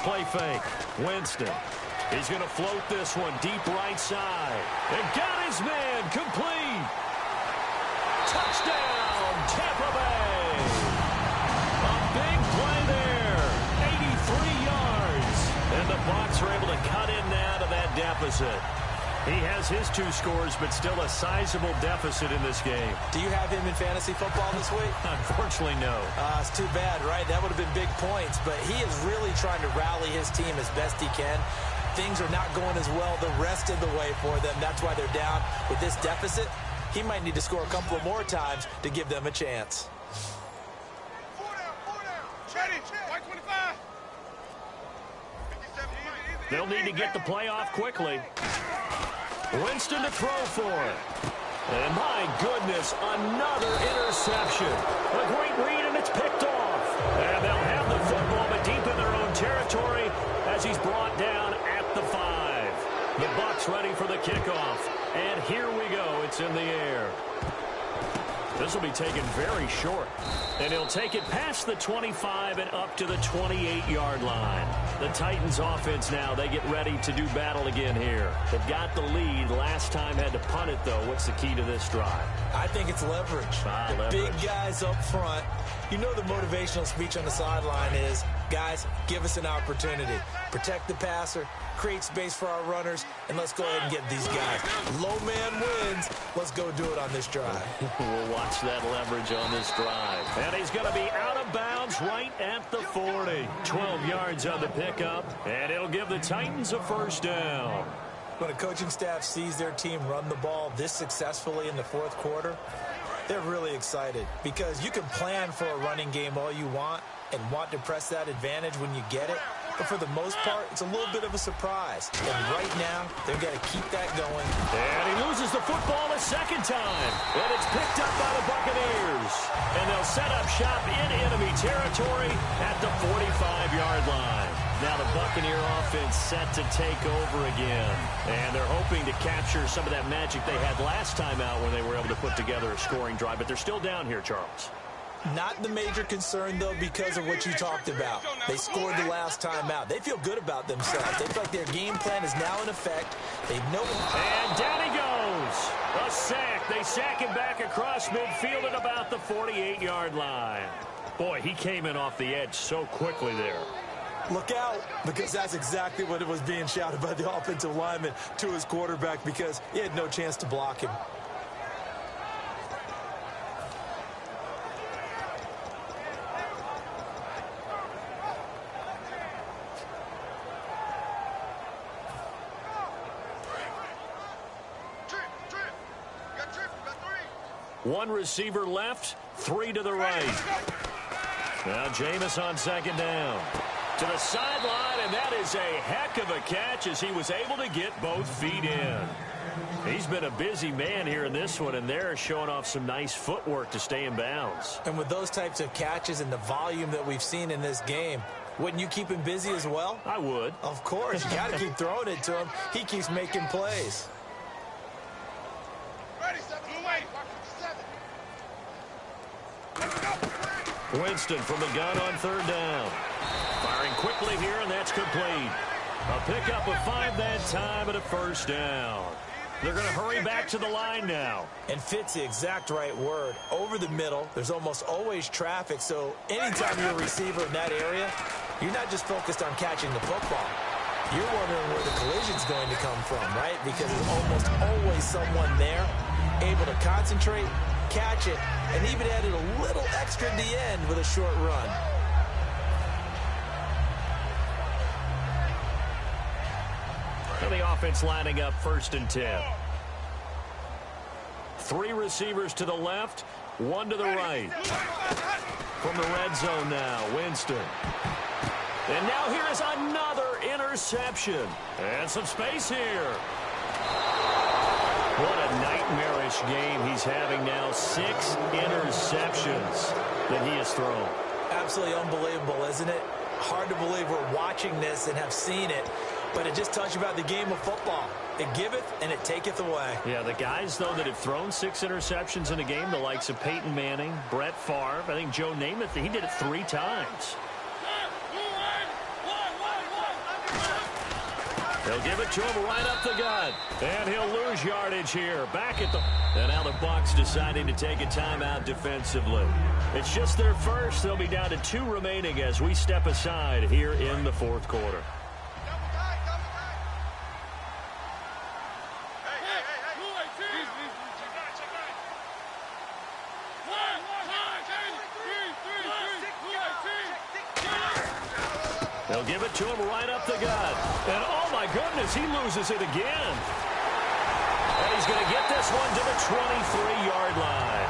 Play fake. Winston. He's going to float this one deep right side. And got his man complete. Touchdown, Tampa Bay. A big play there. 83 yards. And the Bucs are able to cut in now to that deficit. He has his 2 scores, but still a sizable deficit in this game. Do you have him in fantasy football this week? Unfortunately, no. It's too bad, right? That would have been big points, but he is really trying to rally his team as best he can. Things are not going as well the rest of the way for them. That's why they're down with this deficit. He might need to score a couple of more times to give them a chance. 4 down. 125. They'll need to get the play off quickly. Winston to throw for it. And my goodness, another interception. A great read, and it's picked off. And they'll have the football, but deep in their own territory as he's brought down at the 5. The Bucs ready for the kickoff. And here we go. It's in the air. This will be taken very short. And he'll take it past the 25 and up to the 28-yard line. The Titans offense now, they get ready to do battle again here. They've got the lead. Last time had to punt it, though. What's the key to this drive? I think it's leverage. Leverage. Big guys up front. You know the motivational speech on the sideline is, guys, give us an opportunity. Protect the passer, create space for our runners, and let's go ahead and get these guys. Low man wins. Let's go do it on this drive. We'll watch that leverage on this drive. And he's going to be out of bounds right at the 40. 12 yards on the pickup, and it'll give the Titans a first down. When a coaching staff sees their team run the ball this successfully in the fourth quarter, they're really excited because you can plan for a running game all you want and want to press that advantage when you get it. But for the most part, it's a little bit of a surprise. And right now, they've got to keep that going. And he loses the football a second time. And it's picked up by the Buccaneers. And they'll set up shop in enemy territory at the 45-yard line. Now the Buccaneer offense set to take over again. And they're hoping to capture some of that magic they had last time out when they were able to put together a scoring drive. But they're still down here, Charles. Not the major concern, though, because of what you talked about. They scored the last time out. They feel good about themselves. They feel like their game plan is now in effect. They know. And down he goes. A sack. They sack him back across midfield at about the 48-yard line. Boy, he came in off the edge so quickly there. Look out, because that's exactly what it was being shouted by the offensive lineman to his quarterback because he had no chance to block him. One receiver left, 3 to the right. Now Jameis on second down. To the sideline, and that is a heck of a catch as he was able to get both feet in. He's been a busy man here in this one, and they're showing off some nice footwork to stay in bounds. And with those types of catches and the volume that we've seen in this game, wouldn't you keep him busy as well? I would. Of course. You got to keep throwing it to him. He keeps making plays. Winston from the gun on third down. Firing quickly here, and that's complete. A pickup of 5 that time and a first down. They're going to hurry back to the line now. And fit's the exact right word. Over the middle, there's almost always traffic, so anytime you're a receiver in that area, you're not just focused on catching the football. You're wondering where the collision's going to come from, right? Because there's almost always someone there able to concentrate, catch it, and even added a little extra at the end with a short run. And the offense lining up 1st and 10. 3 receivers to the left, 1 to the right. From the red zone now, Winston. And now here is another interception. And some space here. What a nightmarish game he's having now. 6 interceptions that he has thrown. absolutely unbelievable, isn't it? Hard to believe we're watching this and have seen it, but it just tells you about the game of football. It giveth and it taketh away. Yeah, the guys, though, that have thrown 6 interceptions in a game, the likes of Peyton Manning, Brett Favre, I think Joe Namath, he did it 3 times. They'll give it to him right up the gut. And he'll lose yardage here. Back at the... And now the Bucs deciding to take a timeout defensively. It's just their first. They'll be down to 2 remaining as we step aside here in the 4th quarter. They'll give it to him right up the gut. And, oh, my goodness, he loses it again. And he's going to get this one to the 23-yard line.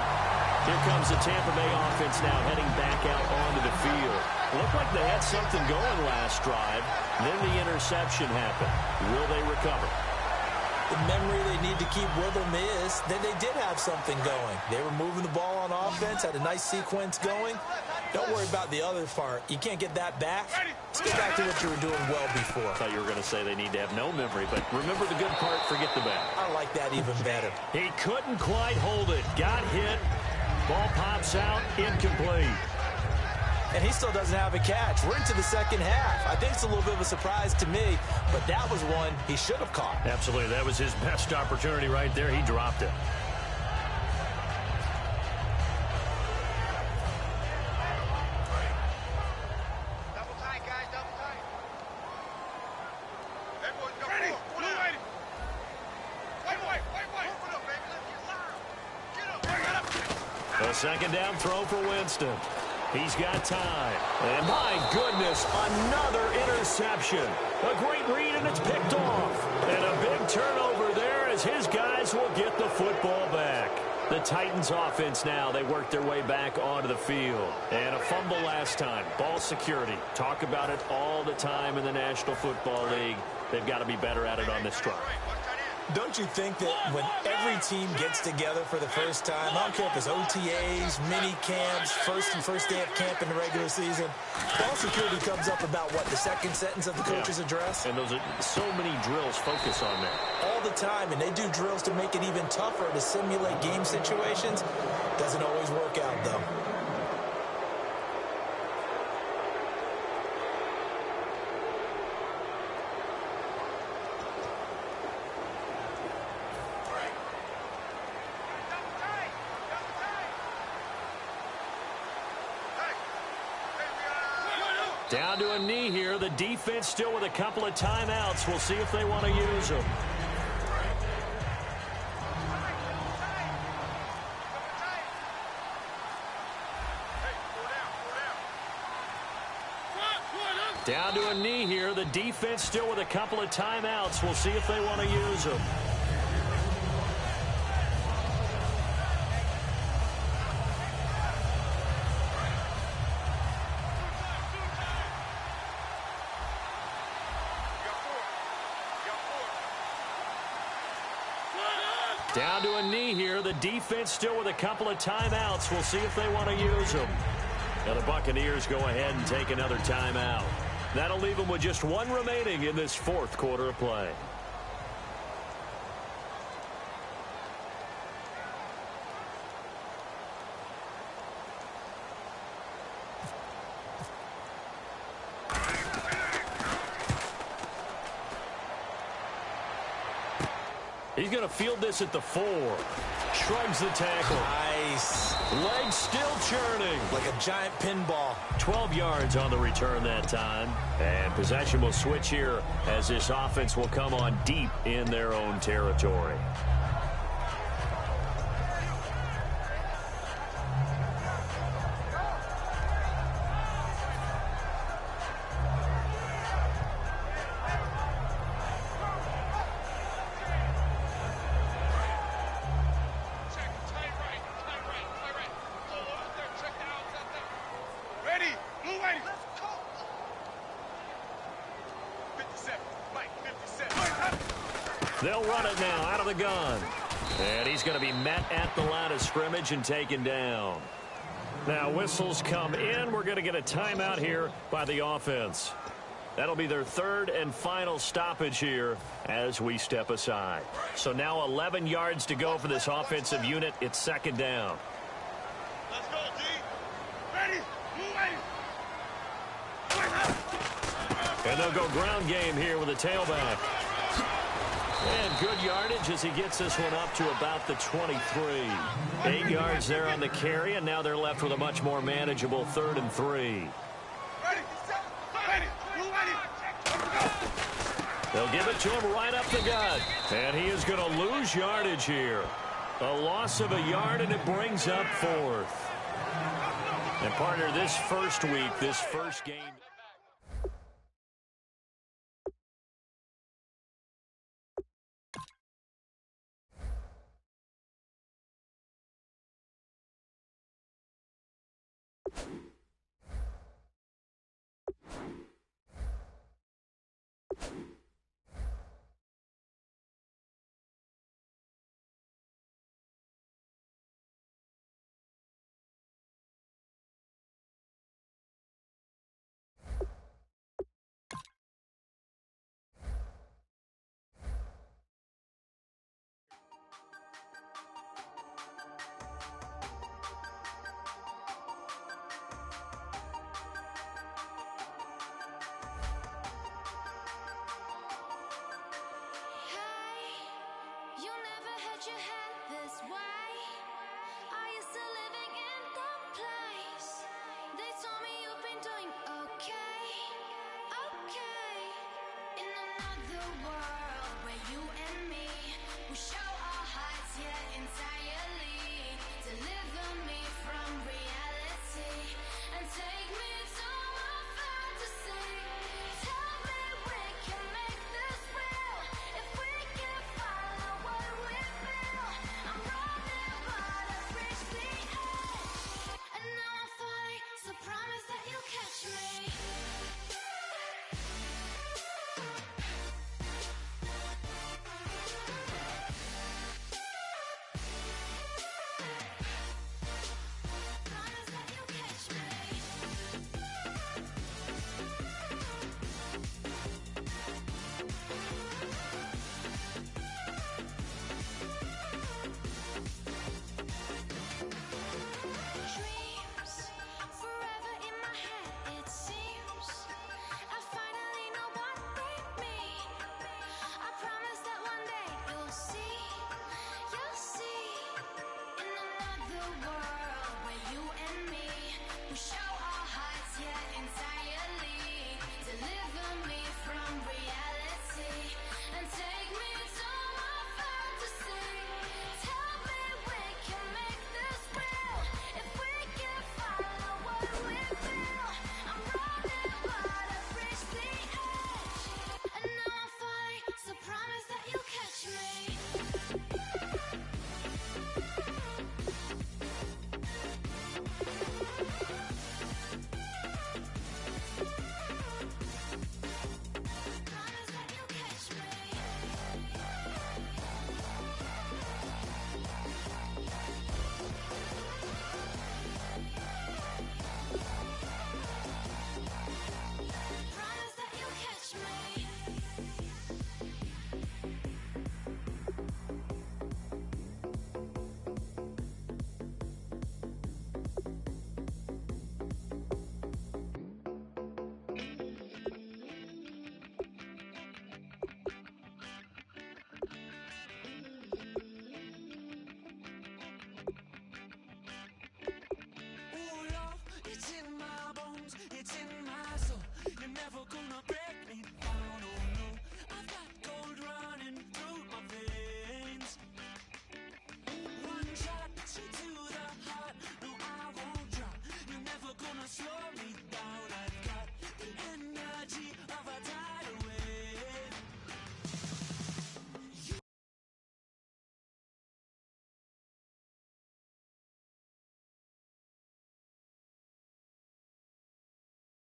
Here comes the Tampa Bay offense now heading back out onto the field. Looked like they had something going last drive. Then the interception happened. Will they recover? The memory they need to keep with them is that they did have something going. They were moving the ball on offense, had a nice sequence going. Don't worry about the other part. You can't get that back. Let's get back to what you were doing well before. I thought you were going to say they need to have no memory, but remember the good part, forget the bad. I like that even better. He couldn't quite hold it. Got hit. Ball pops out. Incomplete. And he still doesn't have a catch. We're into the second half. I think it's a little bit of a surprise to me, but that was one he should have caught. Absolutely. That was his best opportunity right there. He dropped it. A second down throw for Winston. He's got time. And my goodness, another interception. A great read, and it's picked off. And a big turnover there as his guys will get the football back. The Titans offense now, they work their way back onto the field. And a fumble last time. Ball security. Talk about it all the time in the National Football League. They've got to be better at it on this drive. Don't you think that when every team gets together for the first time, I don't care if it's OTAs, mini camps, first day of camp in the regular season, ball security comes up about, what, the second sentence of the coach's address? And those are so many drills focus on that. All the time, and they do drills to make it even tougher to simulate game situations. Doesn't always work out, though. Down to a knee here. The defense still with a couple of timeouts. We'll see if they want to use them. Down to a knee here. The defense still with a couple of timeouts. We'll see if they want to use them. Down to a knee here. The defense still with a couple of timeouts. We'll see if they want to use them. And the Buccaneers go ahead and take another timeout. That'll leave them with just 1 remaining in this 4th quarter of play. He's going to field this at the 4. Shrugs the tackle. Nice. Legs still churning. Like a giant pinball. 12 yards on the return that time. And possession will switch here as this offense will come on deep in their own territory. They'll run it now out of the gun. And he's going to be met at the line of scrimmage and taken down. Now whistles come in. We're going to get a timeout here by the offense. That'll be their third and final stoppage here as we step aside. So now 11 yards to go for this offensive unit. It's second down. Let's go, D. Ready? Move. And they'll go ground game here with a tailback. And good yardage as he gets this one up to about the 23. 8 yards there on the carry, and now they're left with a much more manageable 3rd and 3. They'll give it to him right up the gut. And he is going to lose yardage here. A loss of a yard, and it brings up 4th. And partner, this first week, this first game. You had this way. Are you still living in that place? They told me you've been doing okay, okay. In another world where you and me will show our hearts yet entirely. Deliver me from reality and take me